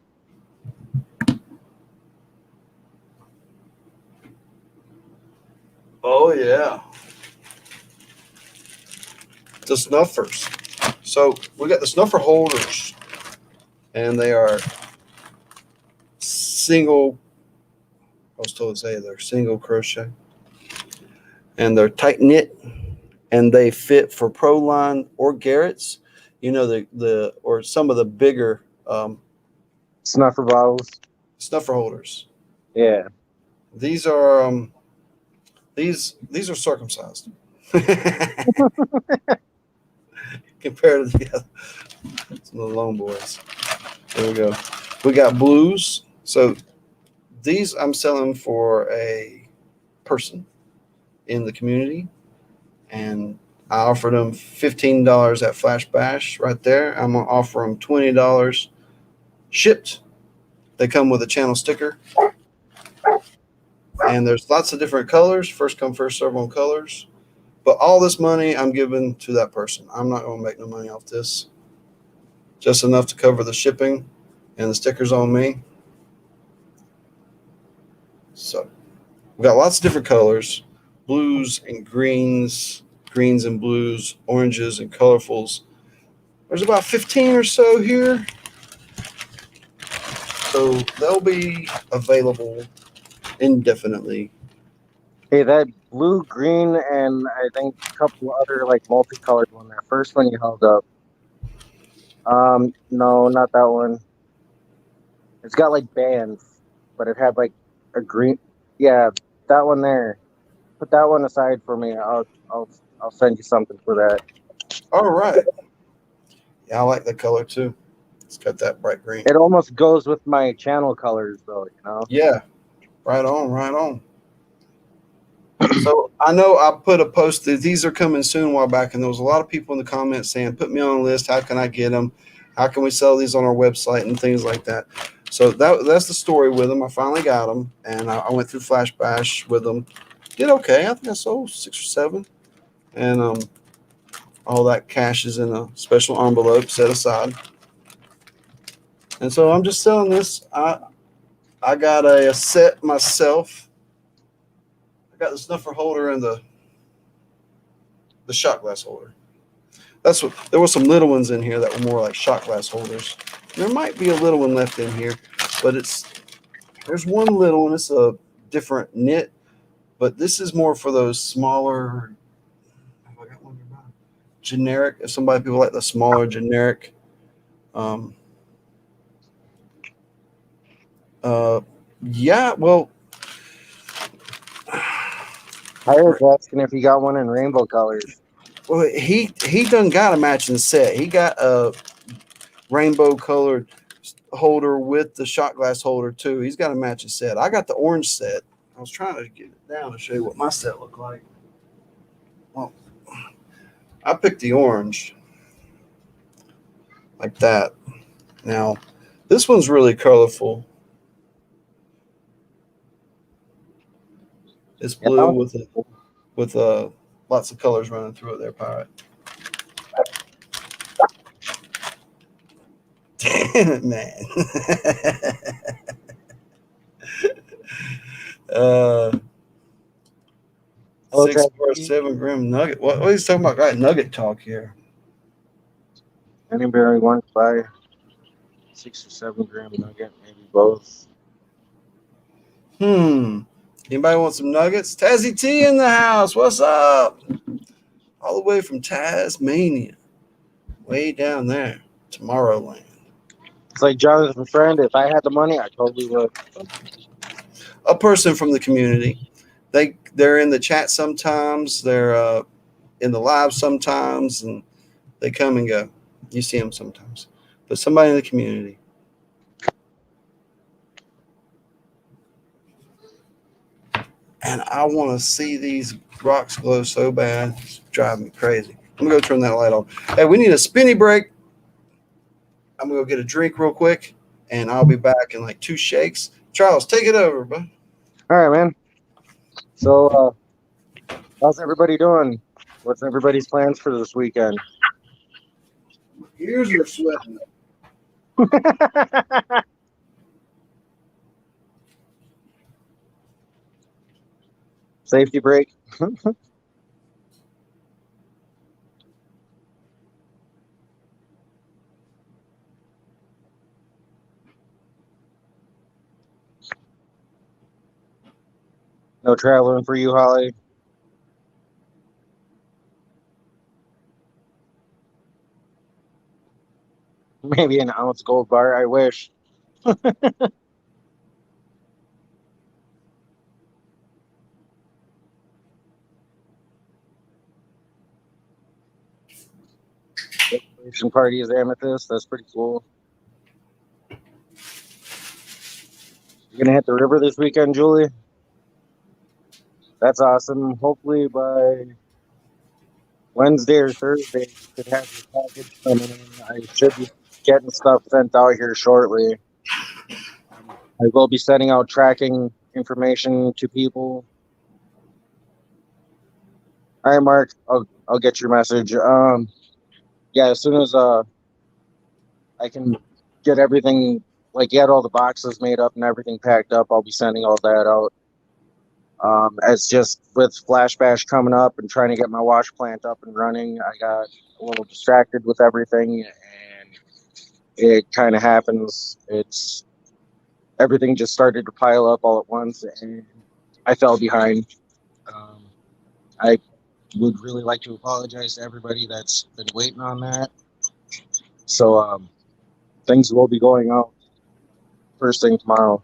Oh yeah. The snuffers. So we got the snuffer holders, and they are single. I was told to say they're single crochet, and they're tight knit, and they fit for Proline or Garrett's. You know the or some of the bigger Snuffer bottles. snuffer holders. Yeah. These are these are circumcised compared to the other, some of the lone boys. There we go. We got blues. So these I'm selling for a person in the community, and I offered them $15 at Flash Bash right there. I'm gonna offer them $20 shipped. They come with a channel sticker, and there's lots of different colors. First come, first serve on colors. But all this money I'm giving to that person. I'm not going to make no money off this. Just enough to cover the shipping and the stickers on me. So we've got lots of different colors, blues and greens, greens and blues, oranges and colorfuls. There's about 15 or so here. So they'll be available indefinitely. Hey, that blue, green, and I think a couple other like multicolored one. That first one you held up. No, not that one. It's got like bands, but it had like a green. Yeah, that one there. Put that one aside for me. I'll send you something for that. All right. Yeah, I like the color too. It's got that bright green. It almost goes with my channel colors, though. You know. Yeah, right on, right on. So I know I put a post that these are coming soon a while back, and there was a lot of people in the comments saying, "Put me on a list. How can I get them? How can we sell these on our website and things like that?" So that's the story with them. I finally got them, and I went through Flash Bash with them. Did okay. I think I sold 6 or 7, and all that cash is in a special envelope set aside. And so I'm just selling this. I got a set myself. I got the snuffer holder and the shot glass holder. That's what there were some little ones in here that were more like shot glass holders. There might be a little one left in here, but there's one little one. It's a different knit, but this is more for those smaller. Have I got one nearby? Generic. If people like the smaller generic. Yeah. Well. I was asking if you got one in rainbow colors. Well, he done got a matching set. He got a rainbow colored holder with the shot glass holder too. He's got a matching set. I got the orange set. I was trying to get it down to show you what my set looked like. Well, I picked the orange like that. Now, this one's really colorful. It's blue with lots of colors running through it there, Pirate. Damn it, man. Uh, Hello, 6 or 7 gram nugget. What are you talking about? Got nugget talk here. Anybody wants to buy 6 or 7 gram nugget? Maybe both. Anybody want some nuggets? Tazzy T in the house. What's up? All the way from Tasmania, way down there, Tomorrowland. It's like Jonathan Friend. If I had the money, I totally would. A person from the community. They're in the chat sometimes. They're in the live sometimes, and they come and go. You see them sometimes, but somebody in the community. And I want to see these rocks glow so bad. It's driving me crazy. I'm gonna go turn that light on. Hey, we need a spinny break. I'm gonna go get a drink real quick, and I'll be back in like 2 shakes. Charles, take it over, bud. All right, man. So, how's everybody doing? What's everybody's plans for this weekend? Ears are sweating. Safety break. No traveling for you, Holly. Maybe an ounce gold bar. I wish. Celebration party is amethyst. That's pretty cool. You're gonna hit the river this weekend, Julie. That's awesome. Hopefully by Wednesday or Thursday, you should have your package coming in. I should be getting stuff sent out here shortly. I will be sending out tracking information to people. All right, Mark. I'll get your message. Yeah, as soon as I can get everything, like get all the boxes made up and everything packed up, I'll be sending all that out. As just with Flash Bash coming up and trying to get my wash plant up and running, I got a little distracted with everything, and it kind of happens. It's everything just started to pile up all at once, and I fell behind. I would really like to apologize to everybody that's been waiting on that. So things will be going out first thing tomorrow.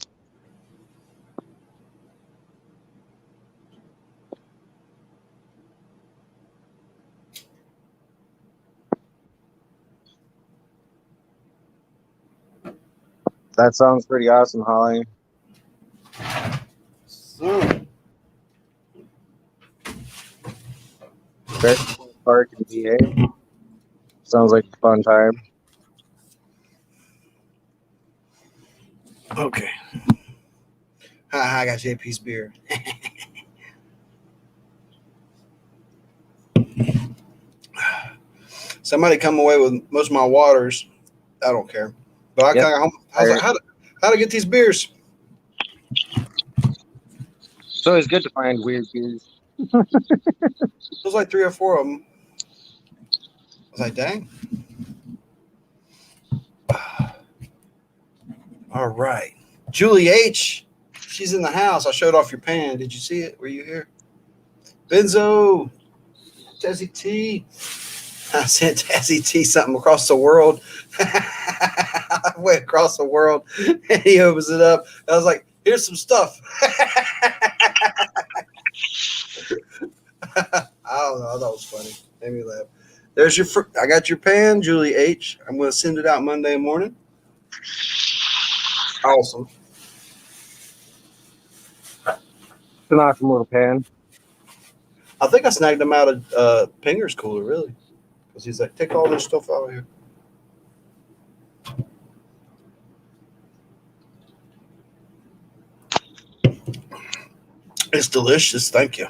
That sounds pretty awesome, Holly. So, Fairfield Park in VA. Sounds like a fun time. okay. I got JP's beer. Somebody come away with most of my waters. I don't care. But I Yep. got home. I was like, how to get these beers? It's always good to find weird beers. It was like 3 or 4 of them. I was like, dang. All right. Julie H. She's in the house. I showed off your pan. Did you see it? Were you here? Benzo. Tazzy T. I sent Tazzy T something across the world. I went across the world and he opens it up. I was like, here's some stuff. I don't know. I thought it was funny. Made me laugh. There's your. I got your pan, Julie H. I'm going to send it out Monday morning. Awesome. It's an awesome little pan. I think I snagged him out of Pinger's cooler, really, because he's like, take all this stuff out of here. It's delicious. Thank you.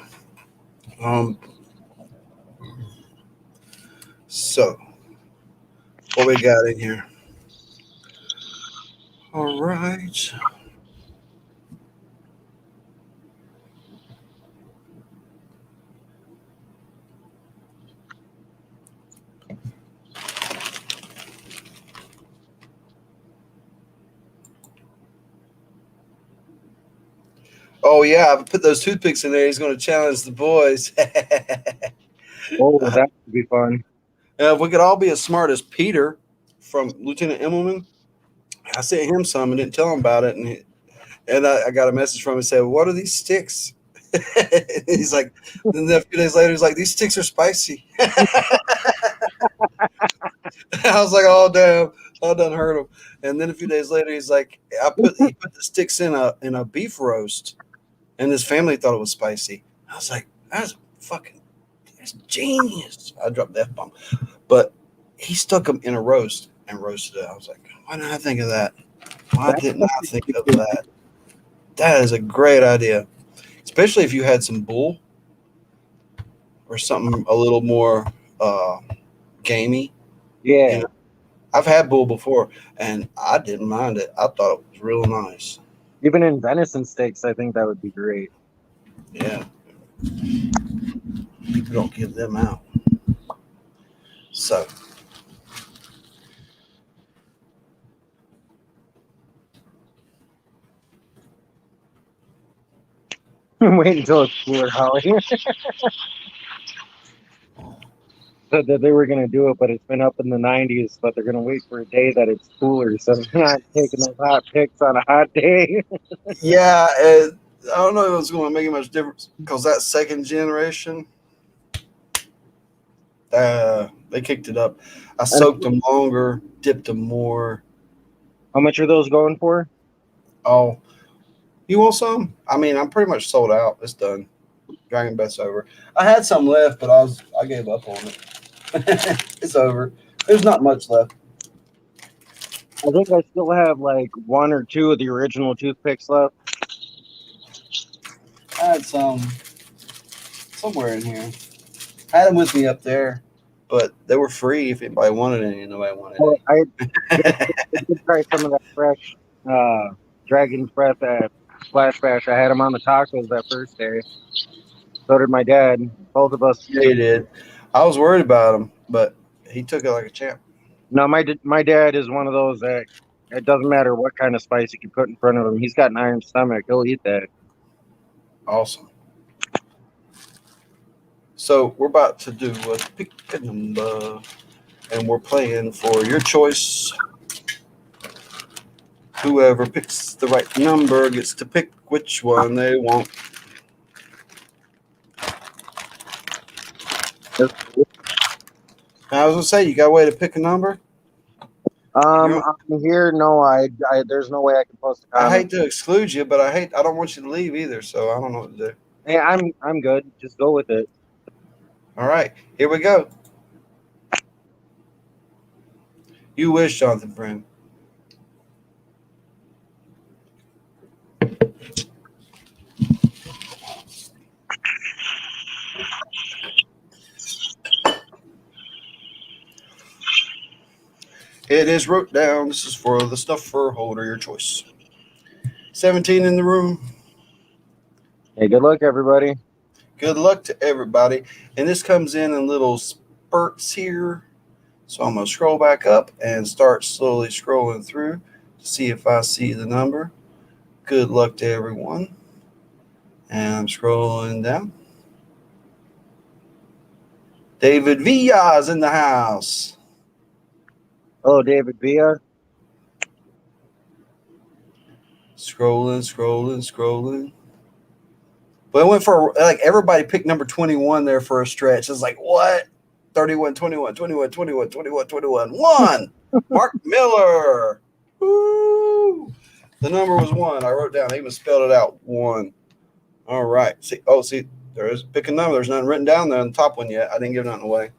So, what we got in here? All right. Oh yeah, I put those toothpicks in there. He's going to challenge the boys. Oh, that would be fun. If we could all be as smart as Peter from Lieutenant Immelman, I sent him some and didn't tell him about it, and I got a message from him and said, "What are these sticks?" He's like, then a few days later, he's like, "These sticks are spicy." I was like, "Oh damn, I done heard him." And then a few days later, he's like, he put the sticks in a beef roast, and his family thought it was spicy. I was like, that's genius. I dropped the F bomb, but he stuck them in a roast and roasted it. I was like, why didn't I think of that? Why That's didn't I think of that? That is a great idea, especially if you had some bull or something a little more uh, gamey. You yeah. know, I've had bull before, and I didn't mind it. I thought it was real nice. Even in venison steaks, I think that would be great. Yeah, people don't give them out. So Wait until it's cooler, Holly. Said that they were going to do it, but it's been up in the 90s. But they're going to wait for a day that it's cooler, so they're not taking those hot picks on a hot day. yeah, I don't know if it's going to make much difference because that second generation, they kicked it up. I And soaked them longer, dipped them more. how much are those going for? Oh, you want some? I mean, I'm pretty much sold out. It's done. Dragon Best's over. I had some left, but I gave up on it. It's over. There's not much left. I think I still have like one or two of the original toothpicks left. I had some somewhere in here. I had them with me up there, but they were free if anybody wanted any. Nobody wanted Well, any. I did try some of that fresh Dragon's Breath at Splash Bash. I had them on the tacos that first day. So did my dad. Both of us. Yeah, he did. I was worried about him, but he took it like a champ. No, my dad is one of those that it doesn't matter what kind of spice you can put in front of him. He's got an iron stomach. He'll eat that. Awesome. So we're about to do a pick a number, and we're playing for your choice. Whoever picks the right number gets to pick which one they want. I was gonna say, you got a way to pick a number? You're, I'm here. No, there's no way I can post a I comment. hate to exclude you, but I don't want you to leave either. So I don't know what to do. Hey, I'm good. Just go with it. All right, here we go. You wish, Jonathan Friend. It is wrote down. This is for the snuffer holder, your choice. 17 in the room. Hey, good luck, everybody. Good luck to everybody. And this comes in little spurts here. So I'm going to scroll back up and start slowly scrolling through to see if I see the number. Good luck to everyone. And I'm scrolling down. David Villa's in the house. Oh, David Villa. Scrolling. But I went for, like, everybody picked number 21 there for a stretch. It's like, what? 31, 21, 21, 21, 21, 21, 1. Mark Miller. Woo! The number was 1. I wrote down. I even spelled it out. 1. All right. See, there is pick a number. There's nothing written down there on the top one yet. I didn't give nothing away.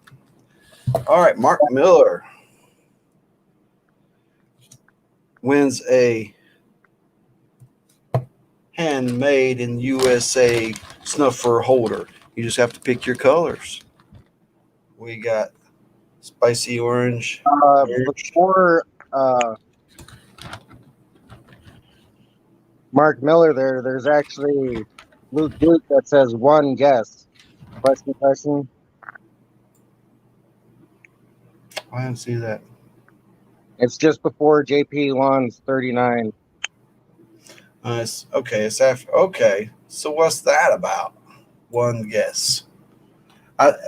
All right. Mark Miller wins a handmade in USA snuffer holder. You just have to pick your colors. We got spicy orange. Before Mark Miller, there's actually Luke Duke that says one guess. Question. I didn't see that. It's just before JP Lon's 39. Nice. Okay, it's after. Okay, so what's that about? One guess.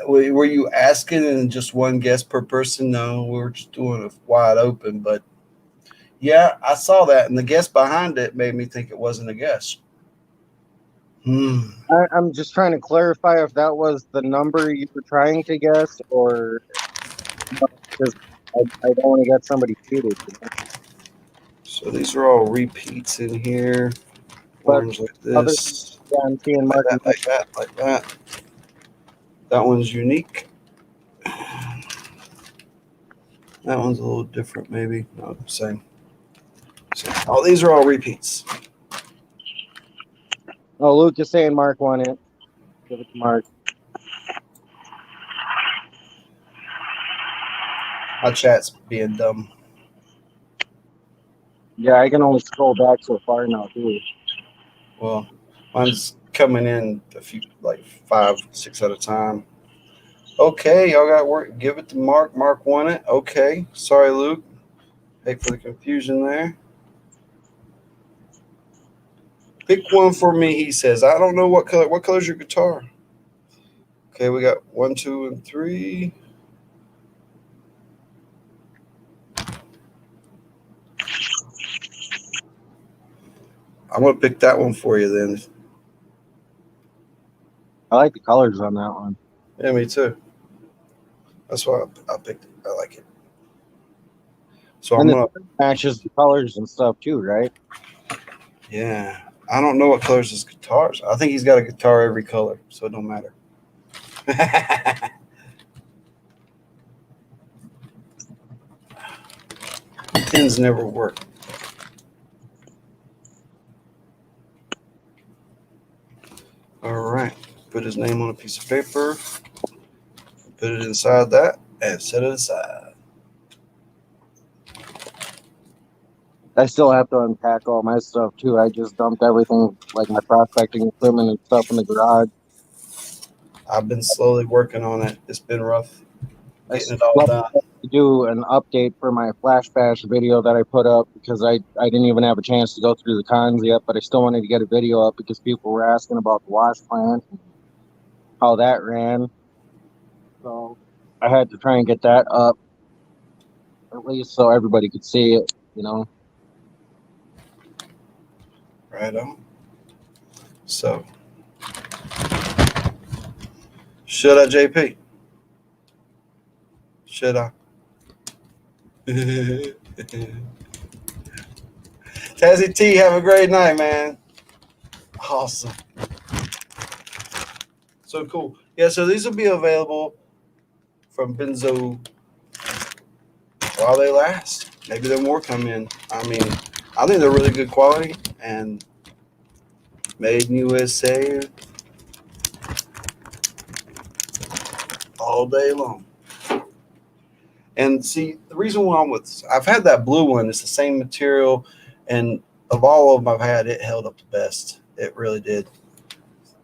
Were you asking in just one guess per person? No, we were just doing it wide open. But yeah, I saw that, and the guess behind it made me think it wasn't a guess. Hmm. I'm just trying to clarify if that was the number you were trying to guess, or because I don't want to get somebody cheated. So these are all repeats in here. But Orange like other, this, yeah, I'm seeing like Marky that, like that, like that. That one's unique. That one's a little different, maybe. No, same. Same. Oh, these are all repeats. Oh, Luke is saying Mark won it. Give it to Mark. My chat's being dumb. Yeah, I can only scroll back so far now, too. Well, mine's coming in a few, like 5, 6 at a time. Okay, y'all got work. Give it to Mark. Mark won it. Okay. Sorry, Luke. Hate for the confusion there. Pick one for me, he says. I don't know what color. What color's your guitar? Okay, we got 1, 2, and 3. I'm gonna pick that one for you then. I like the colors on that one. Yeah, me too. That's why I picked it. I like it. So I'm And it gonna. matches the colors and stuff, too, right? Yeah, I don't know what colors his guitars. I think he's got a guitar every color, so it don't matter. Pins never work. All right. Put his name on a piece of paper. Put it inside that and set it aside. I still have to unpack all my stuff, too. I just dumped everything, like my prospecting equipment and stuff in the garage. I've been slowly working on it. It's been rough I getting it still all have done. to do an update for my flash bash video that I put up because I didn't even have a chance to go through the cons yet, but I still wanted to get a video up because people were asking about the wash plant and how that ran. So I had to try and get that up, at least so everybody could see it, you know. Right on. So, should I, JP? Should I? Tazzy T, have a great night, man. Awesome. So cool. Yeah, so these will be available from Benzo while they last. Maybe there more come in. I mean, I think they're really good quality and made in USA all day long. And see, the reason why I've had that blue one. It's the same material, and of all of them I've had, it held up the best. It really did,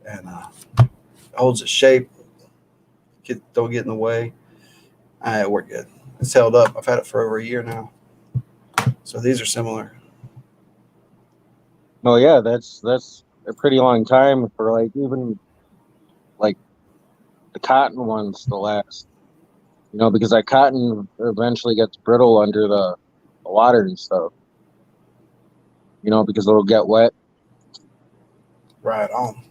and holds its shape. Don't get in the way. It worked good. It's held up. I've had it for over a year now. So these are similar. Oh yeah, that's a pretty long time for like even like the cotton ones to last. You know, because that cotton eventually gets brittle under the water and stuff. You know, because it'll get wet. Right on.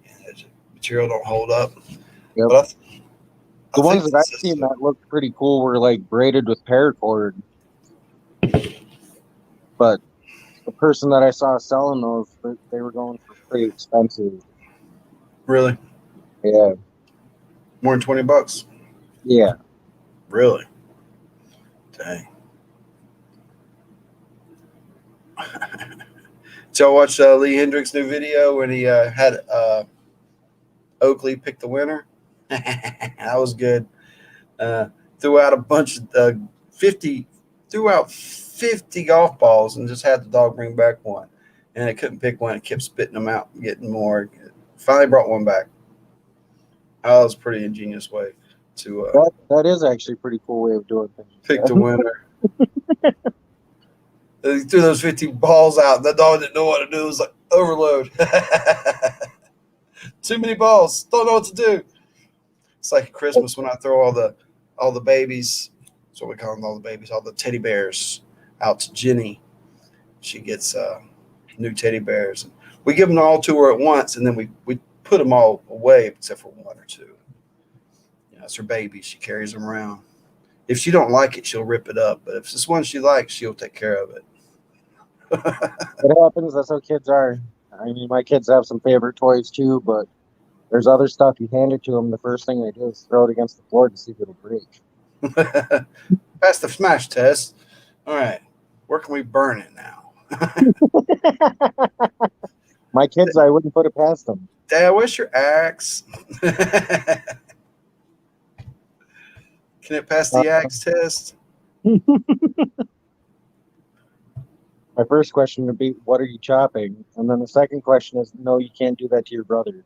And the material don't hold up, Yep. but I The think ones the that I've seen system. that looked pretty cool were like braided with paracord. But the person that I saw selling those, they were going for pretty expensive. Really, Yeah, more than $20. yeah. Really, dang. Did y'all watch Lee Hendricks' new video when he had Oakley pick the winner? That was good. Uh, threw out a bunch of 50, threw out 50 golf balls and just had the dog bring back one. And it couldn't pick one. It kept spitting them out, getting more. Finally brought one back. Oh, that was a pretty ingenious way to That is actually a pretty cool way of doing things. pick the winner. He threw those 50 balls out. That dog didn't know what to do. It was like overload. Too many balls. Don't know what to do. It's like Christmas when I throw all the babies. That's what we call them, all the babies, all the teddy bears out to Jenny. She gets new teddy bears. We give them all to her at once, and then we put them all away except for one or two. It's her baby. She carries them around. If she don't like it, she'll rip it up. But if it's one she likes, she'll take care of it. It happens. That's how kids are. I mean, my kids have some favorite toys too, but there's other stuff you hand it to them. The first thing they do is throw it against the floor to see if it'll break. Pass the smash test. All right. Where can we burn it now? My kids, I wouldn't put it past them. Dad, where's your axe? Can it pass the axe test? My first question would be, what are you chopping? And then the second question is, no, you can't do that to your brother.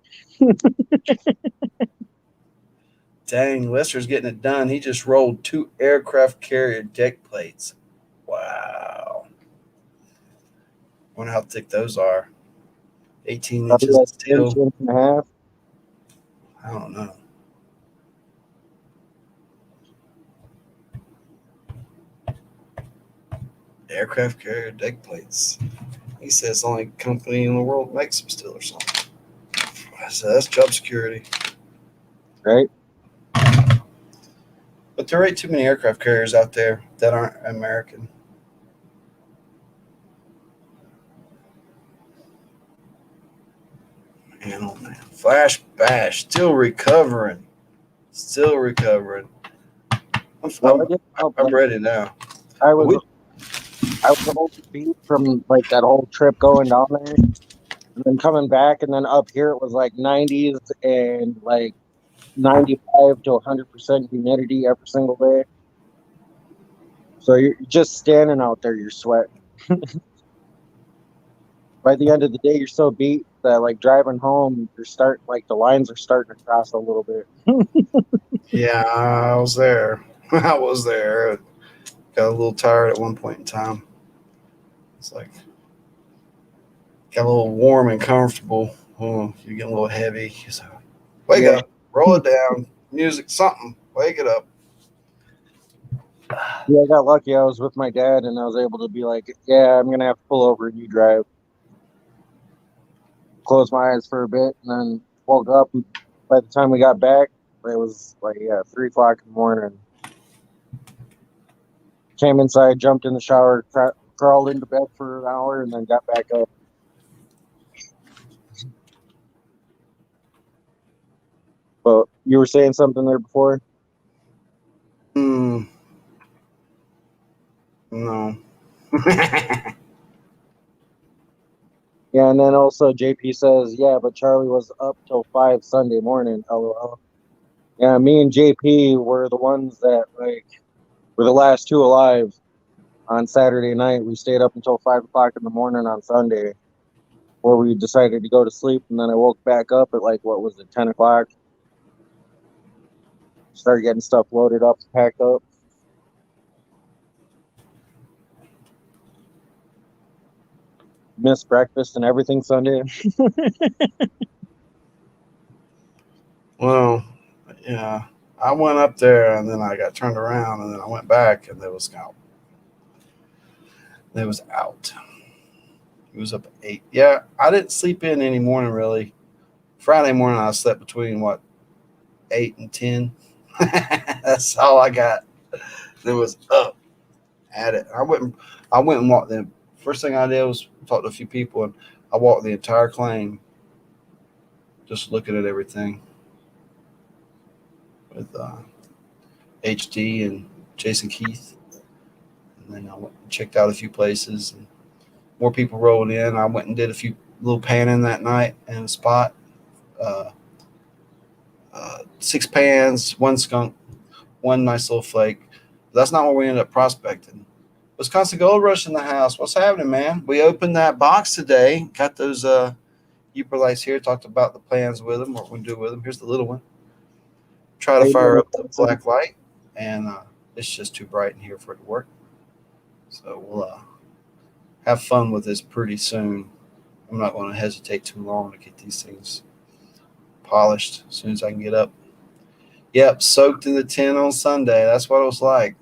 Dang, Lester's getting it done. He just rolled 2 aircraft carrier deck plates. Wow. Wonder how thick those are. 18 Probably inches like of steel. inch and a half. I don't know. Aircraft carrier deck plates. He says it's the only company in the world makes them still or something. So that's job security. Right? But there ain't too many aircraft carriers out there that aren't American. Man, oh man. Flash Bash, still recovering. Still recovering. I'm ready now. I was a little beat from like that whole trip going down there, and then coming back, and then up here it was like 90s and like 95 to 100% humidity every single day. So you're just standing out there, you're sweating. By the end of the day, you're so beat that like driving home, the lines are starting to cross a little bit. Yeah, I was there. I was there. Got a little tired at one point in time. It's like got a little warm and comfortable. Oh, you're getting a little heavy. So wake Yeah. up, roll it down, music, something. Wake it up. Yeah, I got lucky. I was with my dad, and I was able to be like, "Yeah, I'm gonna have to pull over and you drive." Closed my eyes for a bit, and then woke up. And by the time we got back, it was like 3 o'clock in the morning. Came inside, jumped in the shower, crawled into bed for an hour, and then got back up. But you were saying something there before? No. Yeah, and then also JP says, yeah, but Charlie was up till 5 Sunday morning. LOL. Yeah, me and JP were the ones that like were the last two alive on Saturday night. We stayed up until 5 o'clock in the morning on Sunday, where we decided to go to sleep, and then I woke back up at like what was it, 10 o'clock? Started getting stuff loaded up, packed up. Missed breakfast and everything Sunday. Well, yeah. I went up there and then I got turned around and then I went back and there was out. It was out. He was up at 8. Yeah, I didn't sleep in any morning really. Friday morning I slept between 8 and 10. That's all I got. It was up at it. I went and walked the first thing I did was talk to a few people and I walked the entire claim just looking at everything with HD and Jason Keith. And then I went and checked out a few places and more people rolled in. I went and did a few little panning that night in a spot. Uh, 6 pans, 1 skunk, 1 nice little flake. But that's not where we ended up prospecting. Wisconsin Gold Rush in the house. What's happening, man? We opened that box today. Got those Uperlights here. Talked about the plans with them, what we're going to do with them. Here's the little one. Try to fire up the black light, and it's just too bright in here for it to work. So have fun with this pretty soon. I'm not going to hesitate too long to get these things polished as soon as I can get up. Yep, soaked in the tin on Sunday. That's what it was like.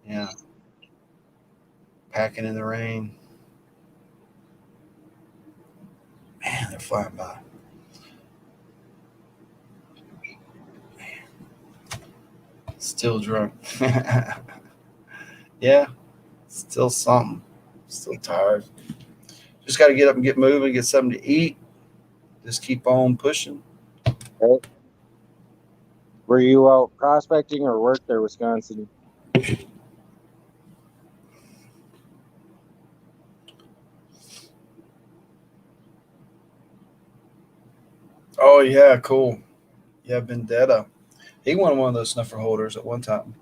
Yeah, packing in the rain. Man, they're flying by. Still drunk. Yeah, still something. Still tired. Just got to get up and get moving, get something to eat. Just keep on pushing. Right? Were you out prospecting or work there, Wisconsin? Oh yeah, cool. Yeah, Vendetta. He won one of those snuffer holders at one time.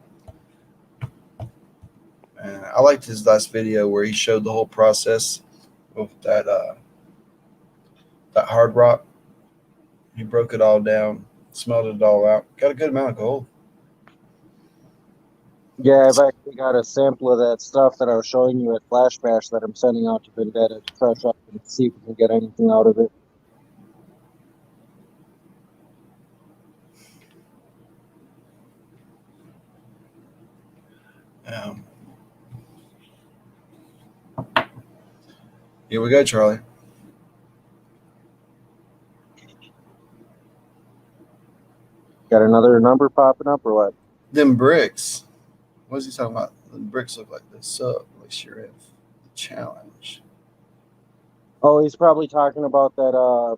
And I liked his last video where he showed the whole process of that hard rock. He broke it all down, smelled it all out. Got a good amount of gold. Yeah, I've actually got a sample of that stuff that I was showing you at Flash Bash that I'm sending out to Vendetta to crush up and see if we can get anything out of it. Um, Here we go, Charlie. Got another number popping up or what? Them bricks. What's he talking about? The bricks look like they suck. Like sure have the challenge. Oh, he's probably talking about that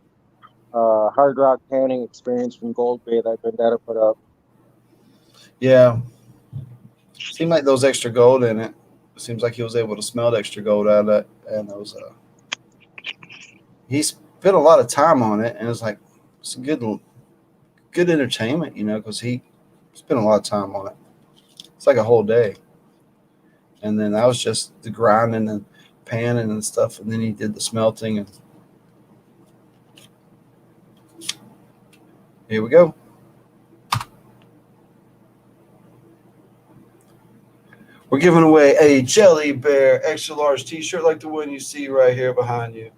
hard rock panning experience from Gold Bay that Vendetta put up. Yeah. Seemed like those extra gold in it. Seems like he was able to smell the extra gold out of that. And those he spent a lot of time on it, and it's like it's a good entertainment, because he spent a lot of time on it. It's like a whole day. And then that was just the grinding and panning and stuff, and then he did the smelting, and here we go. We're giving away a Jelly Bear extra large t-shirt like the one you see right here behind you.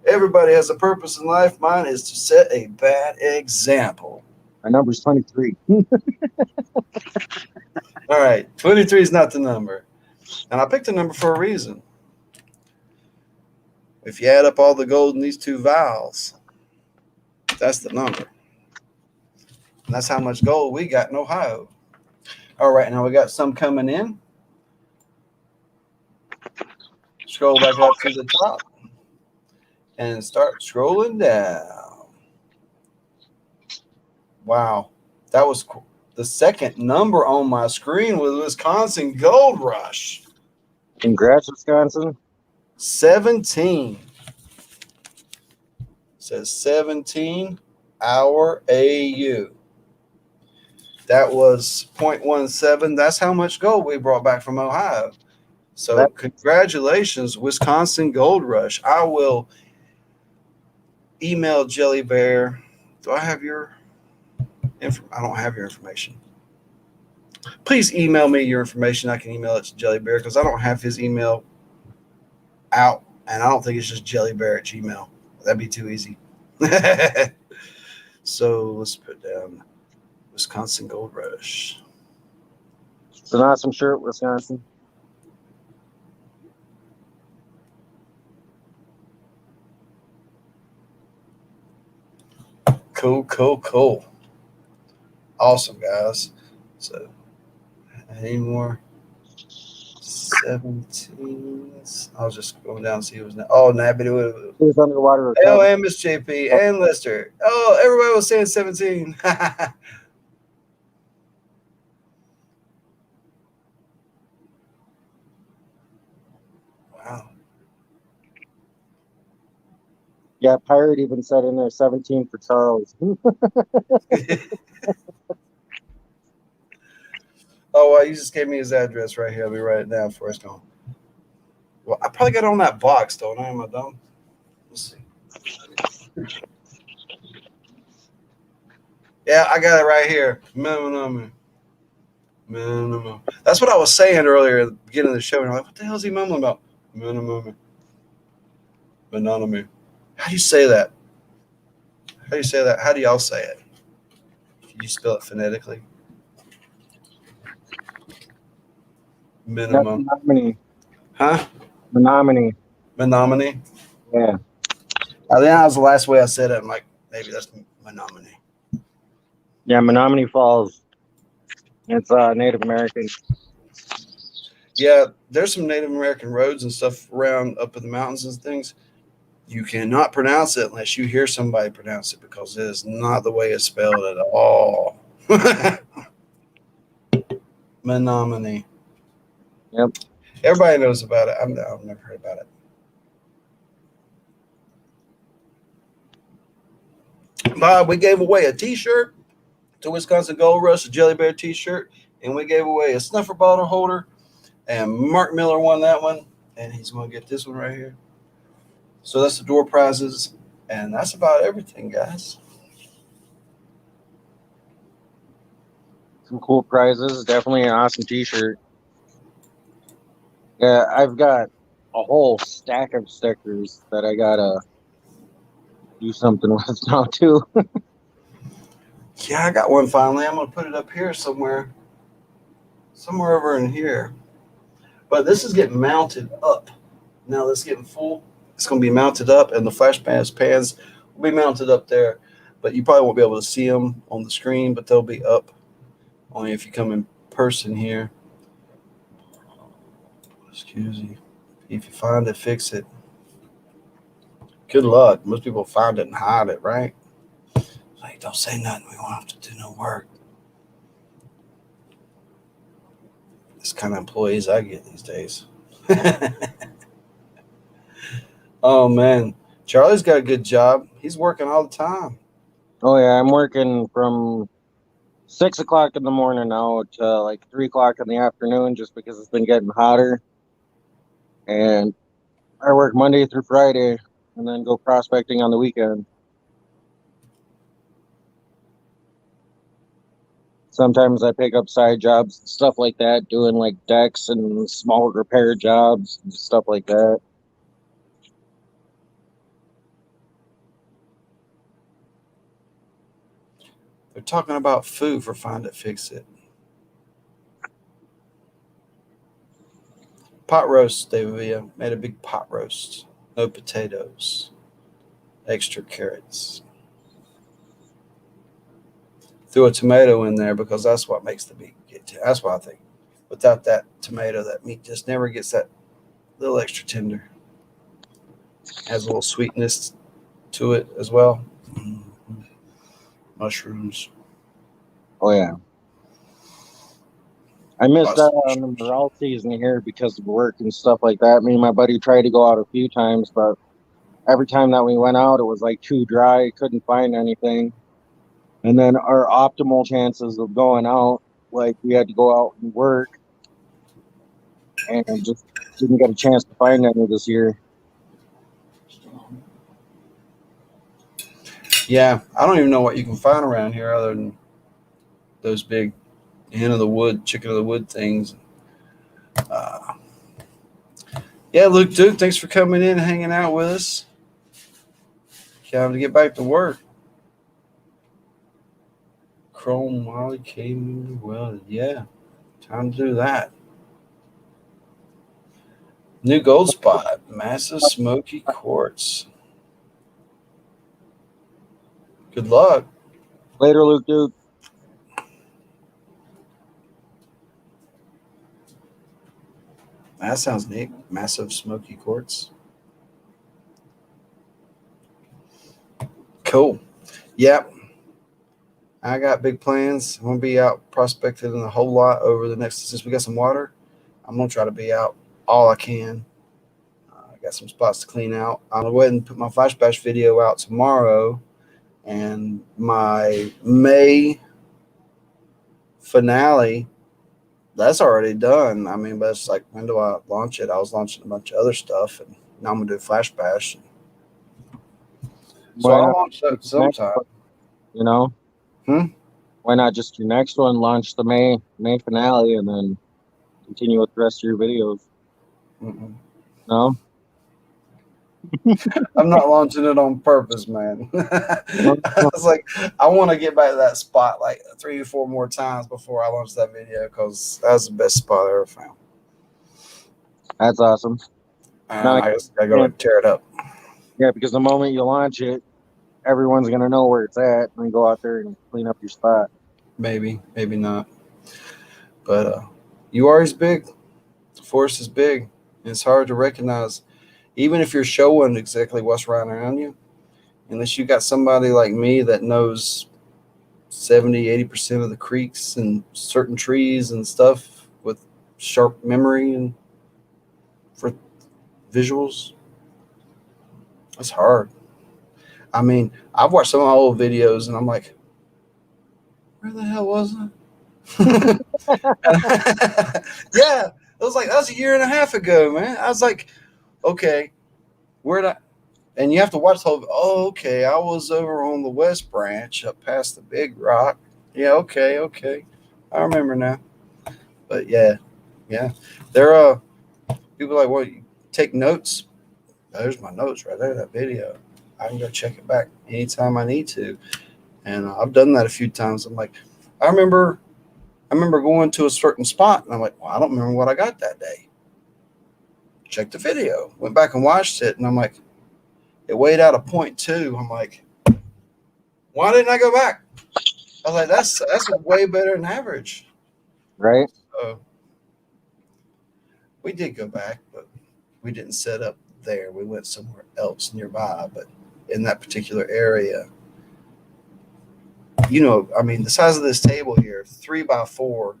Everybody has a purpose in life. Mine is to set a bad example. My number's 23. All right, 23 is not the number. And I picked the number for a reason. If you add up all the gold in these two vials, that's the number. And that's how much gold we got in Ohio. All right, now we got some coming in. Scroll back up to the top and start scrolling down. Wow, that was cool. The second number on my screen was Wisconsin Gold Rush. Congrats, Wisconsin. 17. It says 17 hour AU. That was 0.17. That's how much gold we brought back from Ohio. So congratulations, Wisconsin Gold Rush. I will email Jelly Bear. Do I have your I don't have your information. Please email me your information. I can email it to Jelly Bear because I don't have his email out, and I don't think it's just jellybear at Gmail. That'd be too easy. So let's put down Wisconsin Gold Rush. It's an awesome shirt, Wisconsin. Cool. Awesome, guys. So, any more? 17. I was just going down to see who was now. Oh, Nabby. Who's underwater? Oh, and Miss JP and Lester. Oh, everybody was saying 17. Wow. Yeah, Pirate even said in there 17 for Charles. Oh, well, you just gave me his address right here. Let me write it down for us. Well, I probably got it on that box, don't I? Am I dumb? Let's see. Yeah, I got it right here. Minimum. That's what I was saying earlier at the beginning of the show. And I'm like, what the hell is he mumbling about? Minimum. Mononymous. How do you say that? How do you say that? How do y'all say it? Can you spell it phonetically? That's Minimum. Menominee. Huh? Menominee. Menominee? Yeah. I think that was the last way I said it. I'm like, maybe that's Menominee. Yeah, Menominee Falls. It's Native American. Yeah, there's some Native American roads and stuff around up in the mountains and things. You cannot pronounce it unless you hear somebody pronounce it because it is not the way it's spelled at all. Menominee. Yep. Everybody knows about it. I've never heard about it. Bob, we gave away a T-shirt to Wisconsin Gold Rush, a Jelly Bear T-shirt, and we gave away a snuffer bottle holder. And Mark Miller won that one, and he's going to get this one right here. So that's the door prizes, and that's about everything, guys. Some cool prizes. Definitely an awesome T-shirt. Yeah, I've got a whole stack of stickers that I gotta do something with now too. Yeah, I got one finally. I'm going to put it up here somewhere over in here. But this is getting mounted up. Now this is getting full. It's going to be mounted up, and the flash pans will be mounted up there. But you probably won't be able to see them on the screen, but they'll be up only if you come in person here. Excuse me. If you find it, fix it. Good luck. Most people find it and hide it, right? Like, don't say nothing. We won't have to do no work. This kind of employees I get these days. Oh man, Charlie's got a good job. He's working all the time. Oh yeah, I'm working from 6 o'clock in the morning now to like 3 o'clock in the afternoon, just because it's been getting hotter. And I work Monday through Friday, and then go prospecting on the weekend. Sometimes I pick up side jobs and stuff like that, doing like decks and small repair jobs and stuff like that. They're talking about food for Find It, Fix It. Pot roast, David made a big pot roast. No potatoes, extra carrots. Threw a tomato in there because that's what makes the meat get. That's what I think. Without that tomato, that meat just never gets that little extra tender. Has a little sweetness to it as well. Mm-hmm. Mushrooms. Oh yeah, I missed Lots out of on the mushrooms. morale season here because of work and stuff like that. Me and my buddy tried to go out a few times, but every time that we went out, it was like too dry. Couldn't find anything. And then our optimal chances of going out, like we had to go out and work, and just didn't get a chance to find any this year. Yeah, I don't even know what you can find around here other than those big hen of the wood, chicken of the wood things. Uh, yeah, Luke Duke, thanks for coming in and hanging out with us. Time to get back to work. Chrome Molly came well, yeah. Time to do that. New gold spot, massive smoky quartz. Good luck. Later, Luke Duke. That sounds neat. Massive smoky quartz. Cool. Yep. I got big plans. I'm gonna be out prospecting a whole lot over the next. Since we got some water, I'm gonna try to be out all I can. I got some spots to clean out. I'm gonna go ahead and put my flash bash video out tomorrow, and my May finale. That's already done. I mean, but it's like, when do I launch it? I was launching a bunch of other stuff, and now I'm gonna do flash bash. So Why I'll not launch that just your next sometime. one, you know? Hmm? Why not just your next one, launch the May finale, and then continue with the rest of your videos? Mm-mm. No. I'm not launching it on purpose, man. I was like, I want to get back to that spot like 3 or 4 more times before I launch that video because that was the best spot I ever found. That's awesome. No, I just gotta go and tear it up. yeah, because the moment you launch it, everyone's gonna know where it's at, and go out there and clean up your spot. Maybe, maybe not. But UR is big. The forest is big. It's hard to recognize, even if you're showing exactly what's right around you. Unless you got somebody like me that knows 70-80% of the creeks and certain trees and stuff with sharp memory and for visuals, it's hard. I mean, I've watched some of my old videos and I'm like, where the hell was I? Yeah, it was like that was a year and a half ago, man. I was like, okay, where'd I? And you have to watch the whole. Oh, okay, I was over on the West Branch, up past the Big Rock. Yeah, okay, okay, I remember now. But yeah, yeah, there are people like, well, you take notes. There's my notes right there. That video, I can go check it back anytime I need to, and I've done that a few times. I'm like, I remember I remember going to a certain spot and I'm like, well, I don't remember what I got that day. Checked the video, went back and watched it, and I'm like, it weighed out a 0.2. I'm like, why didn't I go back? I was like, that's way better than average. Right? So we did go back, but we didn't set up there. We went somewhere else nearby, but in that particular area, I mean, the size of this table here, 3x4.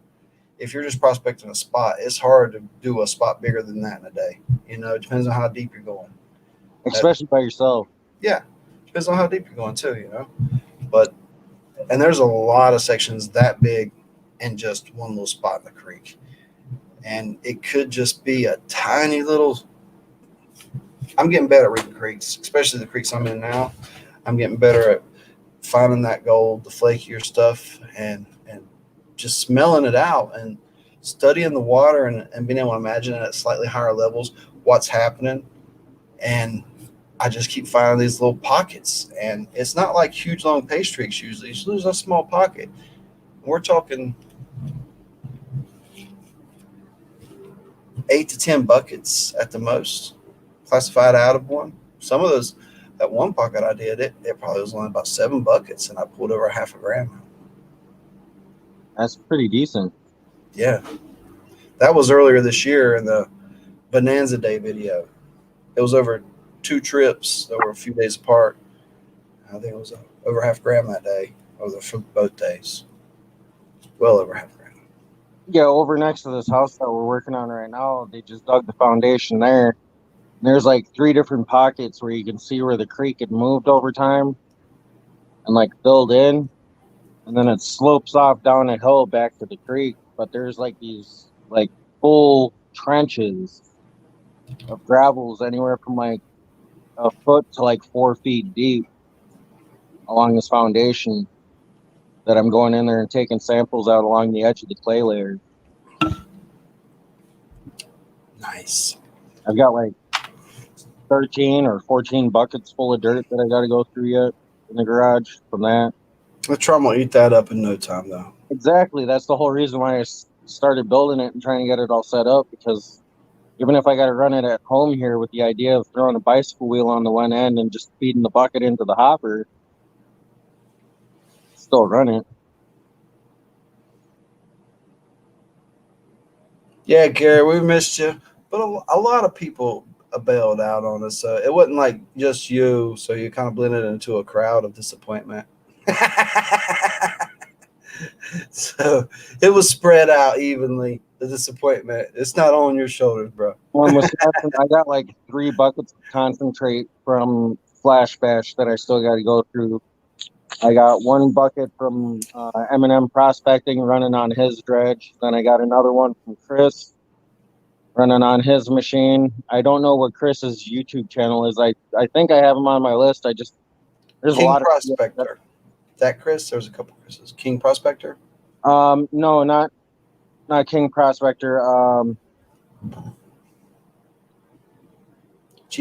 If you're just prospecting a spot, it's hard to do a spot bigger than that in a day. It depends on how deep you're going. Especially by yourself. Yeah, depends on how deep you're going too. But and there's a lot of sections that big in just one little spot in the creek, and it could just be a tiny little. I'm getting better at reading creeks, especially the creeks I'm in now. I'm getting better at finding that gold, the flakier stuff, and just smelling it out and studying the water and being able to imagine it at slightly higher levels what's happening. And I just keep finding these little pockets, and it's not like huge long pay streaks usually. It's usually a small pocket. We're talking 8 to 10 buckets at the most, classified out of one. Some of those, that one pocket I did, it probably was only about 7 buckets, and I pulled over half a gram. That's pretty decent. Yeah, that was earlier this year in the Bonanza Day video. It was over 2 trips that were a few days apart. I think it was over half a gram that day, for both days. Well over half a gram. Yeah, over next to this house that we're working on right now, they just dug the foundation there. There's like 3 different pockets where you can see where the creek had moved over time and like filled in, and then it slopes off down a hill back to the creek. But there's like these like full trenches of gravels anywhere from like a foot to like 4 feet deep along this foundation that I'm going in there and taking samples out along the edge of the clay layer. Nice. I've got like 13 or 14 buckets full of dirt that I got to go through yet in the garage from that. The Trump will eat that up in no time, though. Exactly. That's the whole reason why I started building it and trying to get it all set up, because even if I got to run it at home here with the idea of throwing a bicycle wheel on the one end and just feeding the bucket into the hopper, still run it. Yeah, Gary, we missed you, but a lot of people bailed out on us. So it wasn't like just you. So you kind of blended into a crowd of disappointment. So it was spread out evenly. The disappointment. It's not on your shoulders, bro. Well, in Wisconsin, I got like 3 buckets of concentrate from Flash Bash that I still got to go through. I got 1 bucket from M&M Prospecting running on his dredge. Then I got another one from Chris running on his machine. I don't know what Chris's YouTube channel is. I think I have him on my list. There's King a lot Prospector. That Chris? There's a couple Chris's. King Prospector? No, not King Prospector.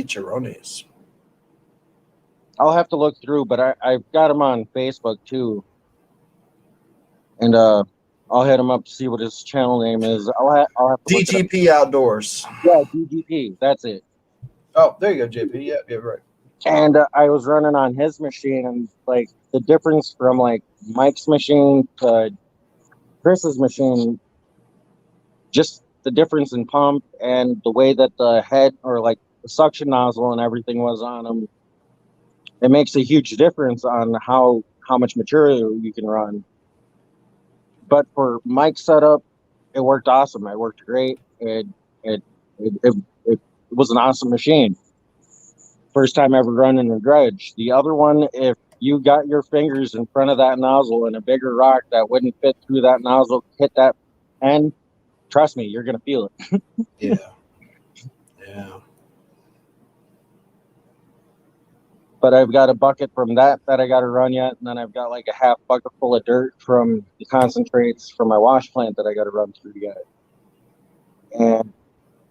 chicharrones. I'll have to look through, but I've got him on Facebook too, and I'll hit him up to see what his channel name is. I'll have to look it up. DGP Outdoors. Yeah, DGP, that's it. Oh, there you go, JP. Yeah, right. And I was running on his machine, and like the difference from like Mike's machine to Chris's machine, just the difference in pump and the way that the head or like the suction nozzle and everything was on them, it makes a huge difference on how much material you can run. But for Mike's setup, it worked awesome. It worked great. It it was an awesome machine. First time ever running a dredge. The other one, if you got your fingers in front of that nozzle and a bigger rock that wouldn't fit through that nozzle hit that end, trust me, you're gonna feel it. Yeah. Yeah. But I've got a bucket from that I got to run yet, and then I've got like a half bucket full of dirt from the concentrates from my wash plant that I got to run through yet. And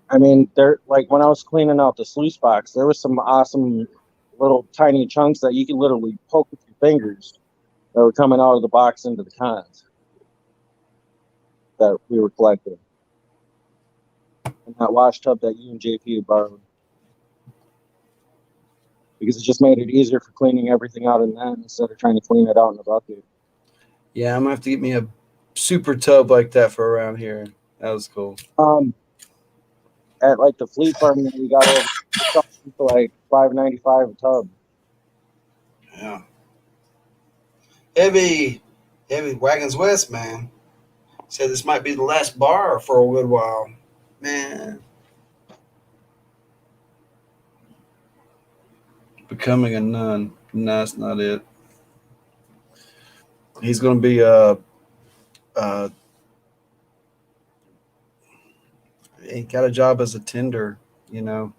I mean, there, like when I was cleaning out the sluice box, there was some awesome little tiny chunks that you could literally poke with your fingers that were coming out of the box into the cons that we were collecting. And that wash tub that you and JP borrowed. Because it just made it easier for cleaning everything out in that instead of trying to clean it out in the bucket. Yeah, I'm gonna have to get me a super tub like that for around here. That was cool. At like the Fleet Farm that we got over for like $5.95 a tub. Yeah. Heavy Wagons West, man. Said this might be the last bar for a good while. Man. Becoming a nun. No, that's not it. He's gonna be he got a job as a tender, you know.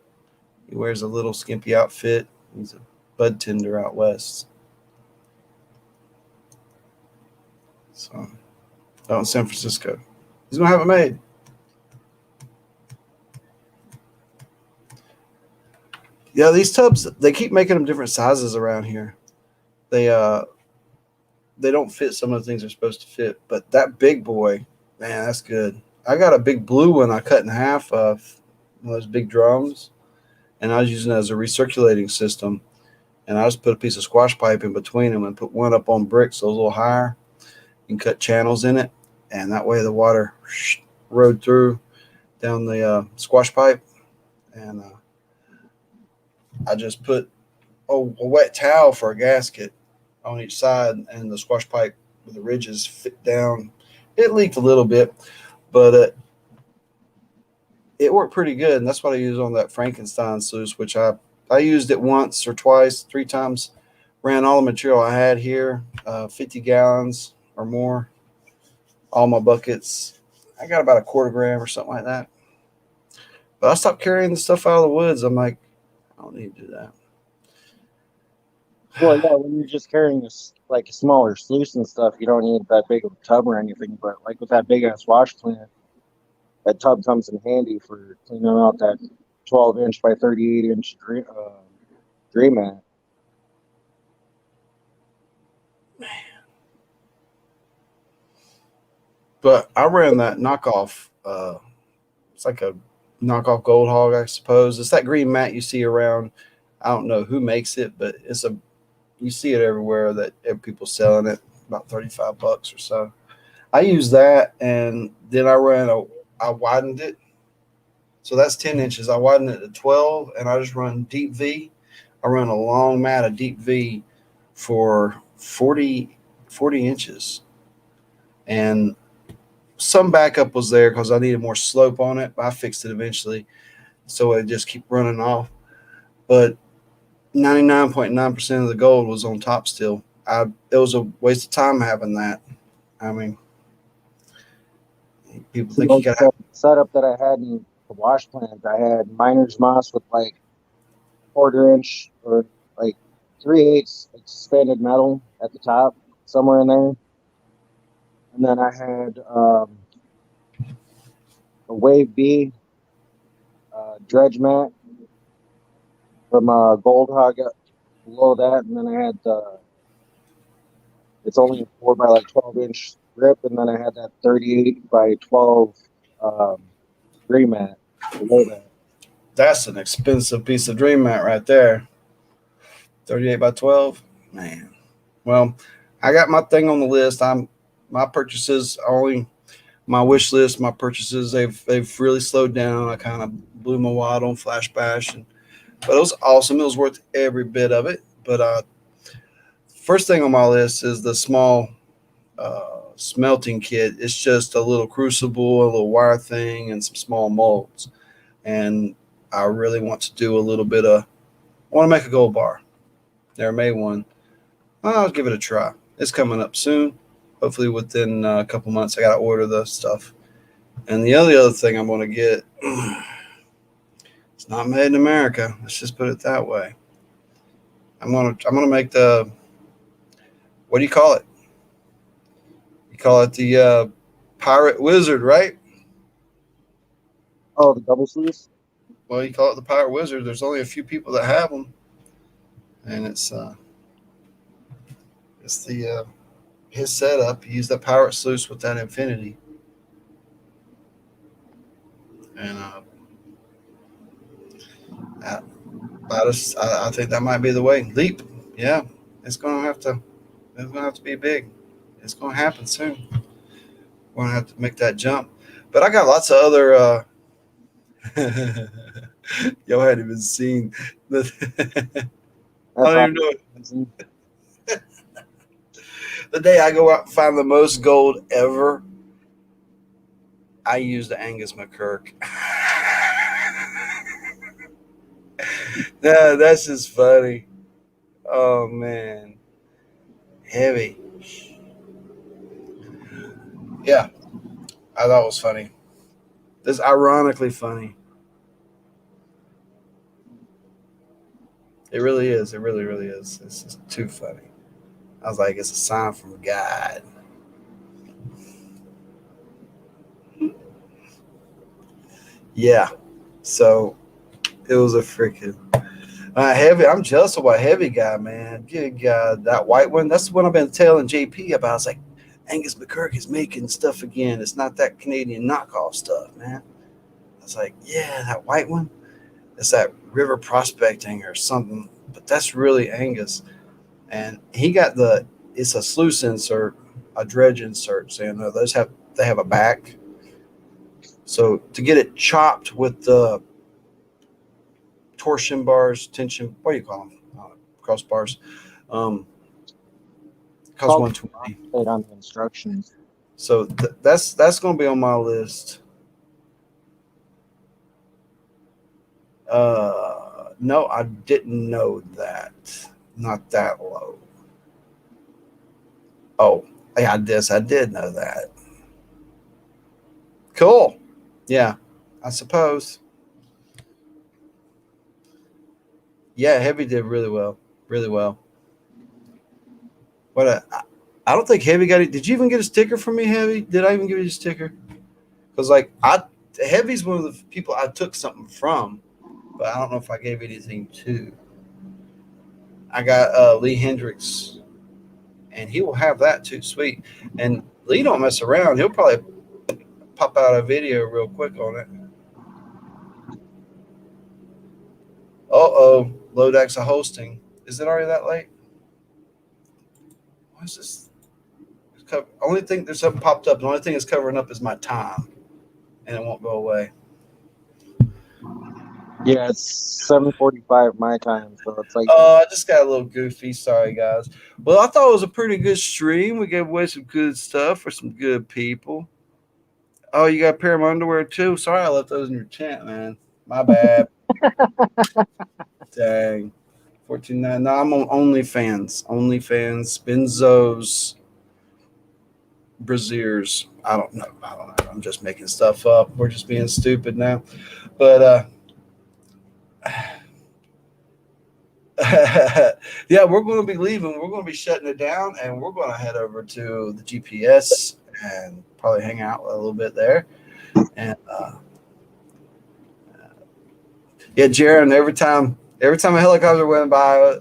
He wears a little skimpy outfit. He's a bud tender out west. So out in San Francisco. He's gonna have it made. Yeah, these tubs, they keep making them different sizes around here. They they don't fit some of the things they're supposed to fit, but that big boy, man, that's good. I got a big blue one I cut in half of one of those big drums, and I was using it as a recirculating system. And I just put a piece of squash pipe in between them and put one up on bricks, so a little higher, and cut channels in it, and that way the water rode through down the squash pipe, and I just put a wet towel for a gasket on each side, and the squash pipe with the ridges fit down. It leaked a little bit, but it worked pretty good, and that's what I used on that Frankenstein sluice, which I used it once or twice, 3 times. Ran all the material I had here, 50 gallons or more, all my buckets. I got about a quarter gram or something like that. But I stopped carrying the stuff out of the woods. I'm like, I don't need to do that. Well, yeah, when you're just carrying this like a smaller sluice and stuff, you don't need that big of a tub or anything. But like with that big ass wash plant, that tub comes in handy for cleaning out that 12-inch by 38-inch drain mat. But I ran that knockoff. It's like a knockoff Gold Hog, I suppose. It's that green mat you see around. I don't know who makes it, but you see it everywhere that people selling it about $35 or so. I use that, and then I widened it. So that's 10 inches. I widened it to 12, and I just run deep V. I run a long mat of deep V for 40 inches. And some backup was there because I needed more slope on it, but I fixed it eventually. So it just keep running off. But 99.9% of the gold was on top still. It was a waste of time having that. I mean, people think you got to have setup that I had in the wash plant. I had miner's moss with like 1/4 inch or like 3/8 expanded metal at the top, somewhere in there. And then I had a Wave B dredge mat from Gold Hog below that, and then I had it's only a 4 by like 12-inch strip, and then I had that 38 by 12 um, gray mat below that. That's an expensive piece of dream mat right there. 38 by 12. Man. Well, I got my thing on the list. My purchases only my wish list, my purchases, they've really slowed down. I kind of blew my wad on Flash Bash, but it was awesome. It was worth every bit of it. But first thing on my list is the small smelting kit. It's just a little crucible, a little wire thing, and some small molds. And I really want to do a little bit of. I want to make a gold bar. Never made one. I'll give it a try. It's coming up soon. Hopefully within a couple months. I got to order the stuff. And the other thing I'm going to get, it's not made in America. Let's just put it that way. I'm gonna make the, what do you call it? You call it the Pirate Wizard, right? Oh, the double sleeves? Well, you call it the Pirate Wizard. There's only a few people that have them, and it's the his setup. You use the Pirate sluice with that Infinity, and I think that might be the way. Leap, yeah, it's gonna have to. It's gonna have to be big. It's gonna happen soon. We're gonna have to make that jump. But I got lots of other. Y'all hadn't even seen the. I That's don't even know it. The day I go out and find the most gold ever, I use the Angus McCurk. Yeah, that's just funny. Oh man, heavy. Yeah, I thought it was funny. This ironically funny. It really is. It really, really is. It's just too funny. I was like, it's a sign from God. Yeah. So it was a freaking heavy. I'm jealous of what heavy guy, man. Good God, that white one. That's the one I've been telling JP about. I was like, Angus McCurk is making stuff again. It's not that Canadian knockoff stuff, man. I was like, yeah, that white one. It's that River Prospecting or something, but that's really Angus. And he got it's a sluice insert, a dredge insert. So those they have a back. So to get it chopped with the torsion bars, tension, what do you call them? Crossbars. Um, cost Probably 120. on the instructions. So that's going to be on my list. No, I didn't know that. Not that low. Oh, yeah, I did know that. Cool. Yeah, I suppose. Yeah, Heavy did really well. Really well. What I don't think Heavy got it. Did you even get a sticker from me, Heavy? Did I even give you a sticker? Because Heavy's one of the people I took something from, but I don't know if I gave anything to. I got Lee Hendricks, and he will have that too. Sweet. And Lee don't mess around. He'll probably pop out a video real quick on it. Uh-oh, Lodax hosting. Is it already that late? What is this? Only thing there's something popped up. The only thing it's covering up is my time, and it won't go away. Yeah, it's 7:45 my time, so it's like. Oh, I just got a little goofy. Sorry, guys. Well, I thought it was a pretty good stream. We gave away some good stuff for some good people. Oh, you got a pair of underwear too? Sorry, I left those in your tent, man. My bad. Dang. 14.9. No, I'm on OnlyFans. OnlyFans. Benzo's Braziers. I don't know. I'm just making stuff up. We're just being stupid now. But yeah, we're going to be leaving. We're going to be shutting it down, and we're going to head over to the GPS and probably hang out a little bit there. And yeah, Jaron, every time Every time a helicopter went by,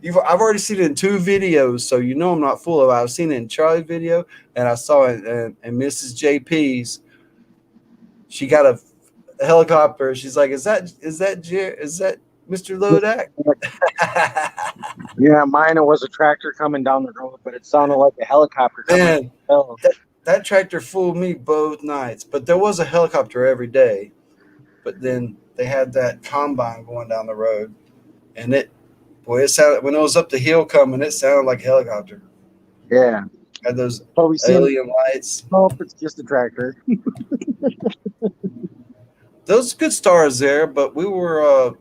I've already seen it in 2 videos, so you know I'm not full of it. I've seen it in Charlie's video, and I saw it in Mrs. JP's. She got a helicopter. She's like, "Is that Mr. Lodak?" Yeah, mine it was a tractor coming down the road, but it sounded like a helicopter coming down Man, the hill. that tractor fooled me both nights. But there was a helicopter every day. But then they had that combine going down the road, and it sounded when it was up the hill coming, it sounded like a helicopter. Yeah. Had those But we seen, alien lights. nope, it's just a tractor. Those good stars there, but we were,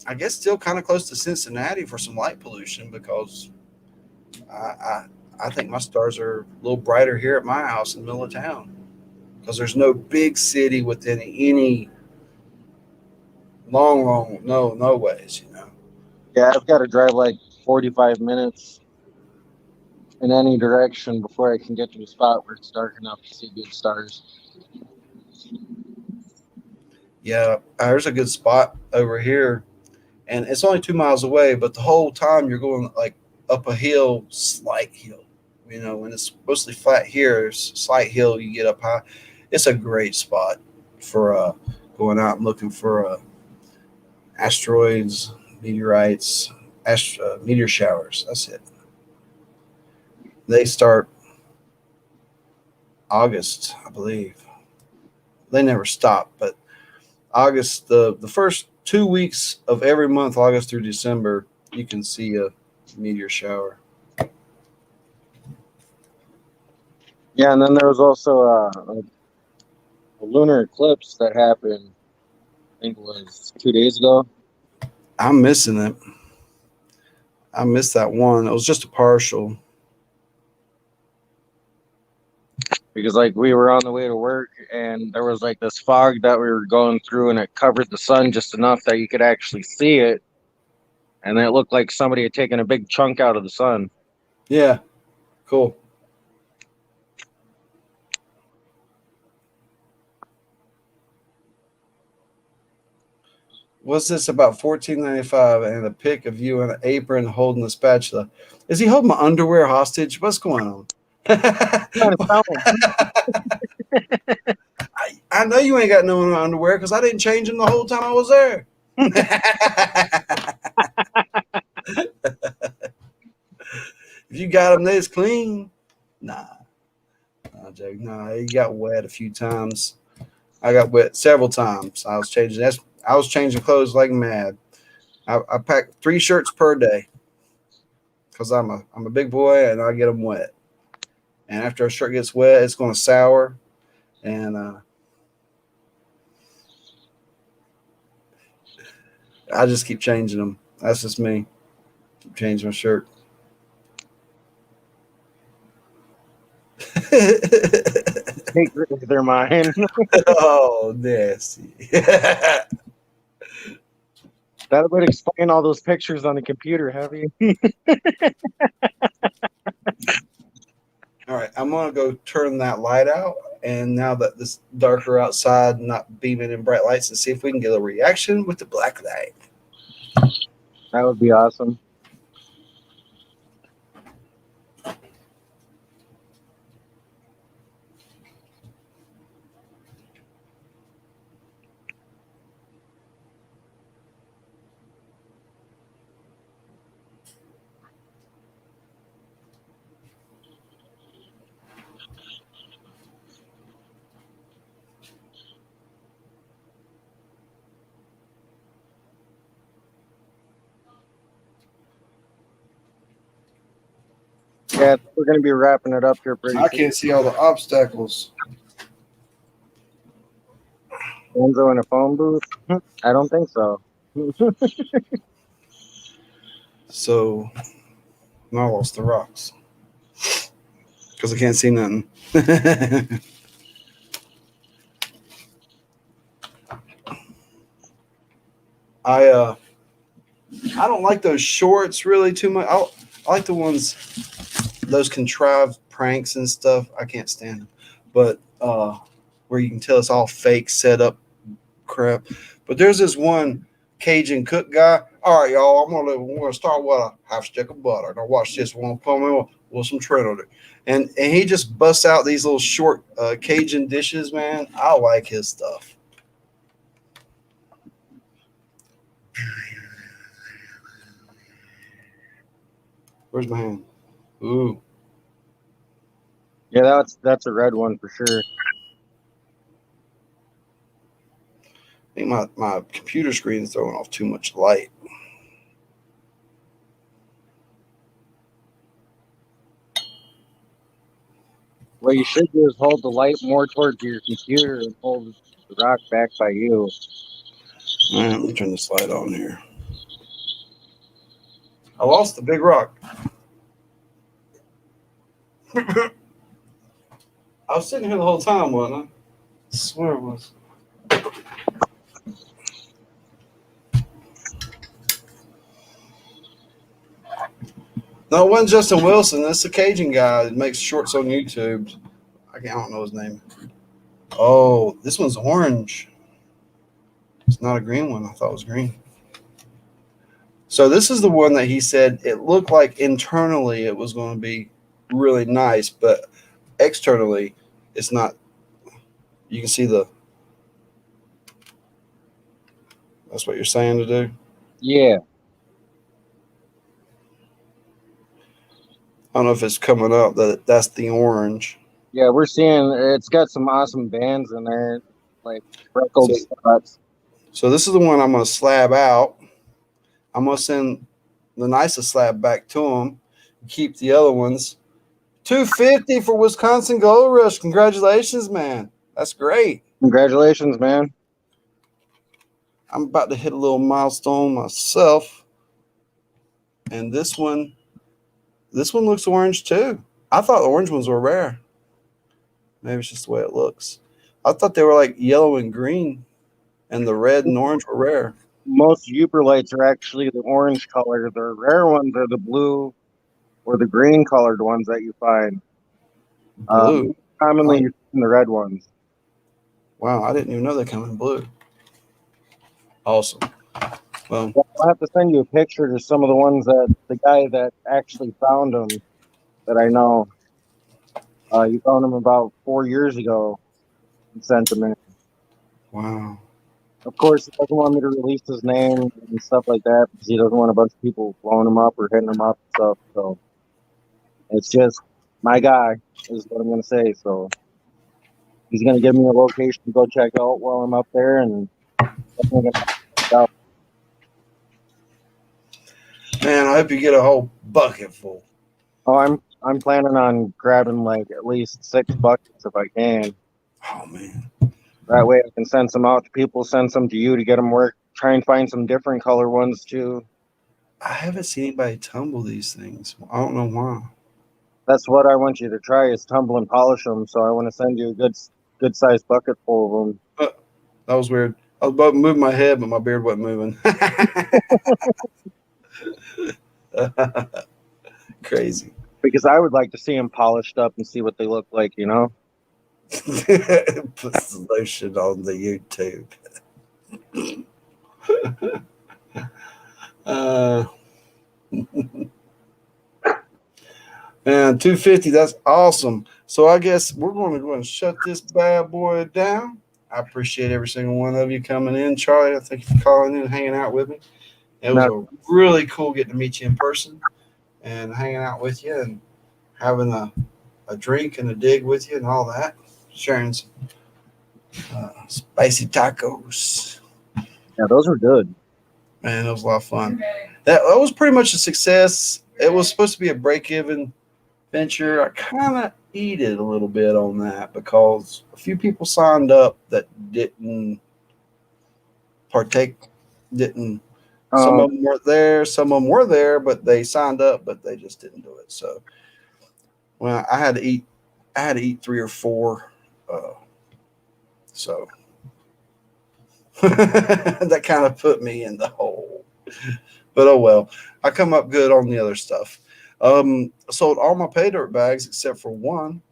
I guess, still kind of close to Cincinnati for some light pollution because I, I I think my stars are a little brighter here at my house in the middle of town because there's no big city within any long, no ways, you know. Yeah, I've got to drive like 45 minutes in any direction before I can get to a spot where it's dark enough to see good stars. Yeah, there's a good spot over here, and it's only 2 miles away, but the whole time you're going like up a hill, slight hill. You know, when it's mostly flat here, it's slight hill, you get up high. It's a great spot for going out and looking for asteroids, meteorites, meteor showers. That's it. They start August, I believe. They never stop, but August, the first 2 weeks of every month, August through December, you can see a meteor shower. Yeah, and then there was also a lunar eclipse that happened, I think it was 2 days ago. I'm missing it. I missed that one. It was just a partial. Because like we were on the way to work and there was like this fog that we were going through and it covered the sun just enough that you could actually see it. And it looked like somebody had taken a big chunk out of the sun. Yeah, cool. What's this about 14.95 and a pic of you in an apron holding a spatula? Is he holding my underwear hostage? What's going on? I know you ain't got no underwear because I didn't change them the whole time I was there. If you got them, it's clean. Nah, Jake. Nah, he got wet a few times. I got wet several times. I was changing. I was changing clothes like mad. I pack 3 shirts per day because I'm a big boy and I get them wet. And after a shirt gets wet, it's going to sour, and I just keep changing them. That's just me. Keep changing my shirt. Take their mind. Oh, nasty. That would explain all those pictures on the computer, have you? All right, I'm gonna go turn that light out, and now that it's darker outside, not beaming in bright lights, and see if we can get a reaction with the black light. That would be awesome. Yeah, we're going to be wrapping it up here pretty I soon. can't see all the obstacles. Benzo in a phone booth? I don't think so. So now I lost the rocks because I can't see nothing. I don't like those shorts really too much. I like the ones, those contrived pranks and stuff. I can't stand them. But where you can tell it's all fake set up crap. But there's this one Cajun cook guy. All right, y'all. We're gonna start with a half stick of butter. Now watch this. We're gonna put them with some tread on it, and he just busts out these little short Cajun dishes. Man, I like his stuff. Where's my hand? Ooh, Yeah, that's a red one for sure. I think my computer screen is throwing off too much light. What you should do is hold the light more towards your computer and hold the rock back by you. All right, let me turn this light on here. I lost the big rock. I was sitting here the whole time, wasn't I? I swear it was. No, it wasn't Justin Wilson. That's the Cajun guy that makes shorts on YouTube. I don't know his name. Oh, this one's orange. It's not a green one. I thought it was green. So this is the one that he said it looked like internally it was going to be really nice, but externally it's not. You can see the. That's what you're saying to do. Yeah. I don't know if it's coming up that's the orange. Yeah, we're seeing it's got some awesome bands in there, like freckled So, spots. so this is the one I'm going to slab out. I'm going to send the nicest slab back to him. Keep the other ones. $250 for Wisconsin Gold Rush. Congratulations, man. That's great. Congratulations, man. I'm about to hit a little milestone myself. And this one looks orange too. I thought the orange ones were rare. Maybe it's just the way it looks. I thought they were like yellow and green, and the red and orange were rare. Most Uperlights are actually the orange color. The rare ones are the blue or the green colored ones that you find. Blue. Commonly, Oh, you find the red ones. wow, I didn't even know they come in blue. Awesome. Well, I'll have to send you a picture to some of the ones that the guy that actually found them that I know. You found them about 4 years ago and sent them in. wow. Of course, he doesn't want me to release his name and stuff like that because he doesn't want a bunch of people blowing him up or hitting him up and stuff. So it's just my guy is what I'm going to say. So he's going to give me a location to go check out while I'm up there, and definitely gonna check out. Man, I hope you get a whole bucket full. Oh, I'm planning on grabbing like at least 6 buckets if I can. Oh man. That way I can send some out to people, send some to you to get them work. Try and find some different color ones too. I haven't seen anybody tumble these things. I don't know why. That's what I want you to try is tumble and polish them. So I want to send you a good sized bucket full of them. That was weird. I was about to move my head, but my beard wasn't moving. Crazy. Because I would like to see them polished up and see what they look like, you know? Put the lotion on the YouTube. uh, man, 250. That's awesome. So I guess we're going to go and shut this bad boy down. I appreciate every single one of you coming in. Charlie, I thank you for calling in and hanging out with me. It was a really cool getting to meet you in person and hanging out with you and having a drink and a dig with you and all that. Sharing some spicy tacos. Yeah, those were good. Man, it was a lot of fun. That was pretty much a success. It was supposed to be a break-even venture. I kind of eated a little bit on that because a few people signed up that didn't partake, didn't. Some of them weren't there. Some of them were there, but they signed up, but they just didn't do it. So, well, I had to eat 3 or 4. So that kind of put me in the hole. But oh well, I come up good on the other stuff. Sold all my pay dirt bags except for one,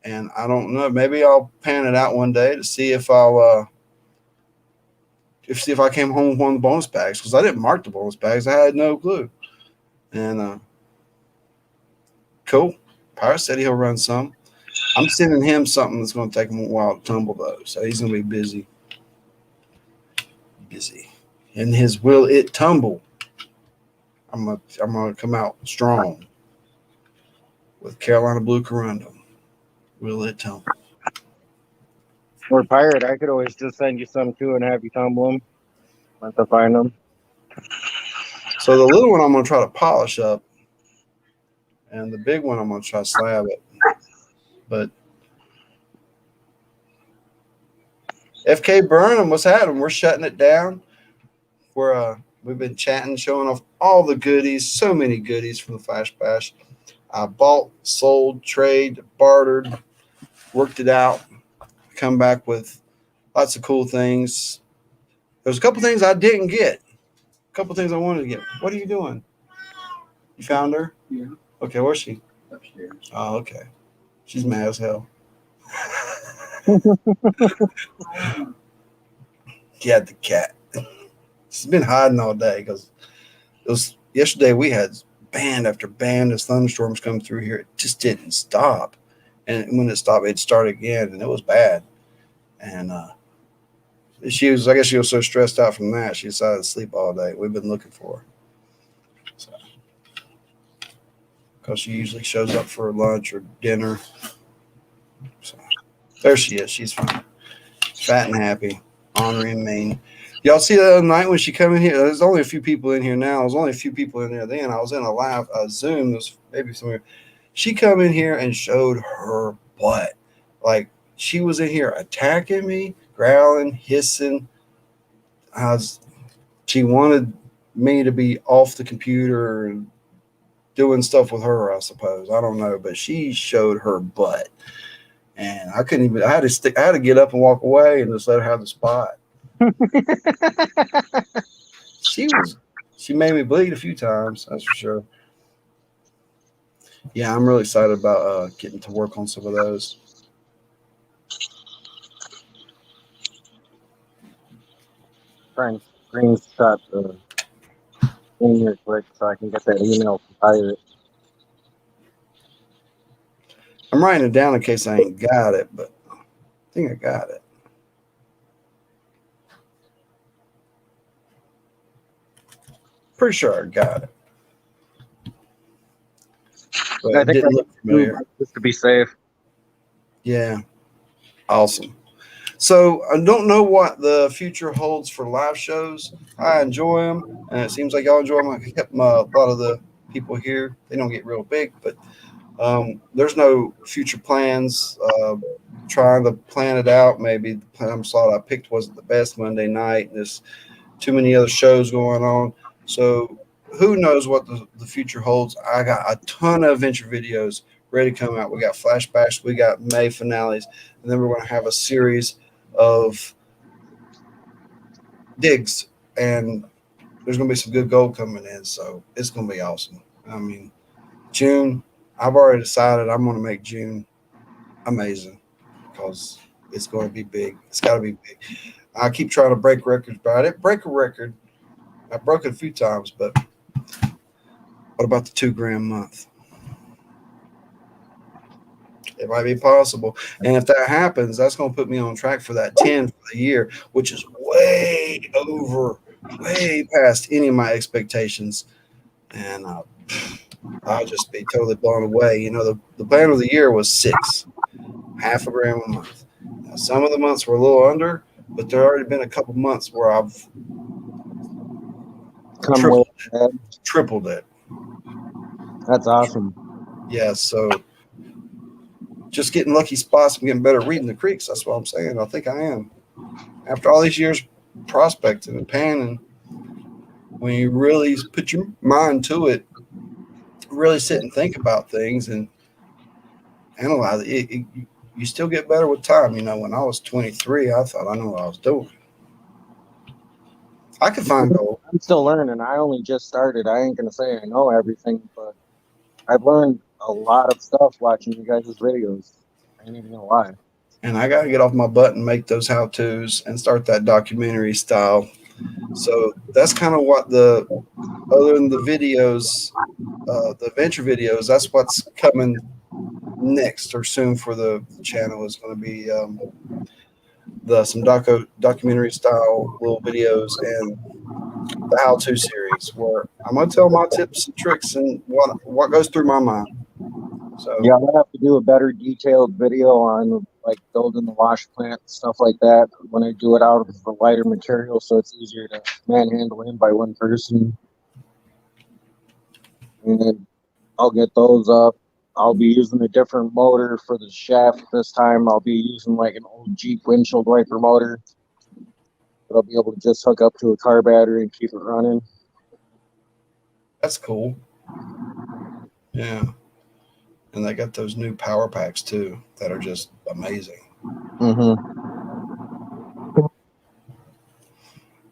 and I don't know. Maybe I'll pan it out one day to see if I'll see if I came home with one of the bonus bags because I didn't mark the bonus bags. I had no clue. And cool. Pirate said he'll run some. I'm sending him something that's going to take him a while to tumble though, so he's going to be busy. And his will it tumble? I'm gonna come out strong with Carolina Blue Corundum. Will it tumble? Or Pirate, I could always just send you some too and have you tumble them once I find them. So the little one I'm gonna try to polish up, and the big one I'm gonna try to slab it. But FK Burnham, what's happening? We're shutting it down. We've been chatting, showing off all the goodies, so many goodies from the Flash Bash. I bought, sold, traded, bartered, worked it out, come back with lots of cool things. There's a couple things I didn't get. A couple things I wanted to get. What are you doing? You found her? Yeah. Okay, where's she? Upstairs. Oh, okay. She's mad as hell. Yeah, the cat. She's been hiding all day because it was yesterday. We had band after band as thunderstorms come through here. It just didn't stop, and when it stopped, it'd start again, and it was bad. And I guess she was so stressed out from that, she decided to sleep all day. We've been looking for her, because she usually shows up for lunch or dinner. So there she is. She's fine, fat and happy, ornery and mean. Y'all see the other night when she come in here? There's only a few people in here now. There's only a few people in there then. I was in a live Zoom. There's maybe somewhere. She come in here and showed her butt. Like she was in here attacking me, growling, hissing. She wanted me to be off the computer and doing stuff with her, I suppose. I don't know, but she showed her butt, and I couldn't even. I had to get up and walk away and just let her have the spot. She made me bleed a few times, that's for sure. Yeah, I'm really excited about getting to work on some of those. Trying to screenshot the thing here quick so I can get that email from Pirate. I'm writing it down in case I ain't got it, but I think I got it. Pretty sure I got it. But I it think didn't look familiar. Just to be safe. Yeah. Awesome. So I don't know what the future holds for live shows. I enjoy them, and it seems like y'all enjoy them. I kept a lot of the people here. They don't get real big, but there's no future plans. Trying to plan it out. Maybe the time slot I picked wasn't the best Monday night. There's too many other shows going on. So who knows what the future holds. I got a ton of adventure videos ready to come out. We got flashbacks, we got May finales, and then we're going to have a series of digs, and there's going to be some good gold coming in. So it's going to be awesome. I mean, June, I've already decided I'm going to make June amazing because it's going to be big. It's got to be big. I keep trying to break records, but I didn't break a record. I broke it a few times, but what about the 2 gram month? It might be possible. And if that happens, that's going to put me on track for that 10 for the year, which is way past any of my expectations. And I'll just be totally blown away. You know, the plan of the year was 6, half a gram a month. Now, some of the months were a little under, but there already been a couple months where I've tripled it. That's awesome. Yeah, so just getting lucky spots and getting better reading the creeks. That's what I'm saying. I think I am. After all these years prospecting and panning, when you really put your mind to it, really sit and think about things and analyze it, you still get better with time. You know, when I was 23, I thought I knew what I was doing. I could find gold. I'm still learning. I only just started. I ain't going to say I know everything, but I've learned a lot of stuff watching you guys' videos. I ain't even going to lie. And I got to get off my butt and make those how-tos and start that documentary style So that's kind of what other than the videos, the adventure videos, that's what's coming next or soon for the channel is going to be some documentary style little videos and the how-to series where I'm going to tell my tips and tricks and what goes through my mind. So Yeah, I'll have to do a better detailed video on like building the wash plant and stuff like that when I do it out of the lighter material, so it's easier to manhandle in by one person. And then I'll get those up. I'll be using a different motor for the shaft this time. I'll be using like an old Jeep windshield wiper motor that I'll be able to just hook up to a car battery and keep it running. that's cool. Yeah. And they got those new power packs too that are just amazing. Mm-hmm.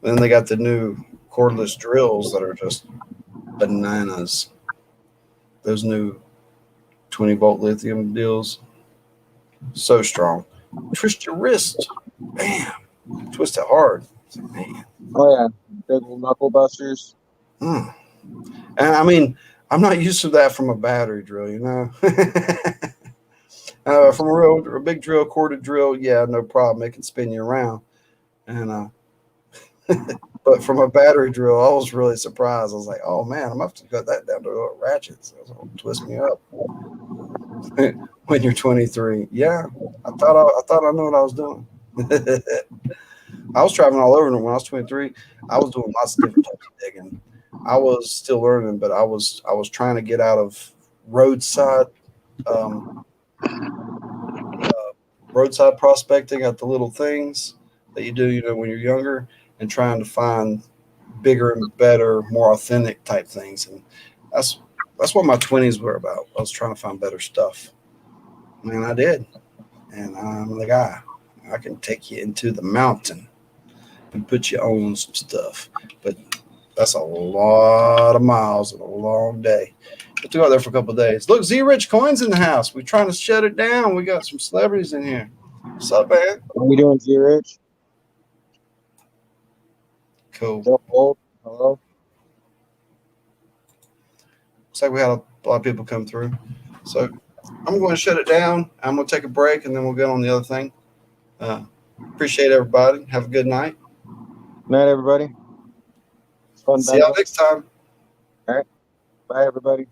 Then they got the new cordless drills that are just bananas. Those new 20-volt lithium deals, so strong. Twist your wrist, bam, twist it hard. It's like, man. Oh yeah, big old knuckle busters. Mm. And I mean, I'm not used to that from a battery drill, you know. From a big drill, corded drill, yeah, no problem. It can spin you around. And but from a battery drill, I was really surprised. I was like, oh man, I'm gonna have to cut that down to ratchets. It's gonna twist me up. When you're 23, yeah, I thought I knew what I was doing. I was traveling all over when I was 23. I was doing lots of different types of digging. I was still learning, but I was trying to get out of roadside um, roadside prospecting at the little things that you do, when you're younger, and trying to find bigger and better, more authentic type things. And that's that's what my 20s were about. I was trying to find better stuff, and I did. And I'm the guy. I can take you into the mountain and put you on some stuff, but that's a lot of miles and a long day. You have to go out there for a couple of days. Look, Z Rich Coin's in the house. We're trying to shut it down. We got some celebrities in here. What's up, man? What are you doing, Z-Rich? Cool. Joe Bolt, hello. Looks like we had a lot of people come through. So I'm going to shut it down. I'm going to take a break, and then we'll get on the other thing. Appreciate everybody. Have a good night. Night, everybody. It's fun, See y'all Benzo. next time. All right. Bye, everybody.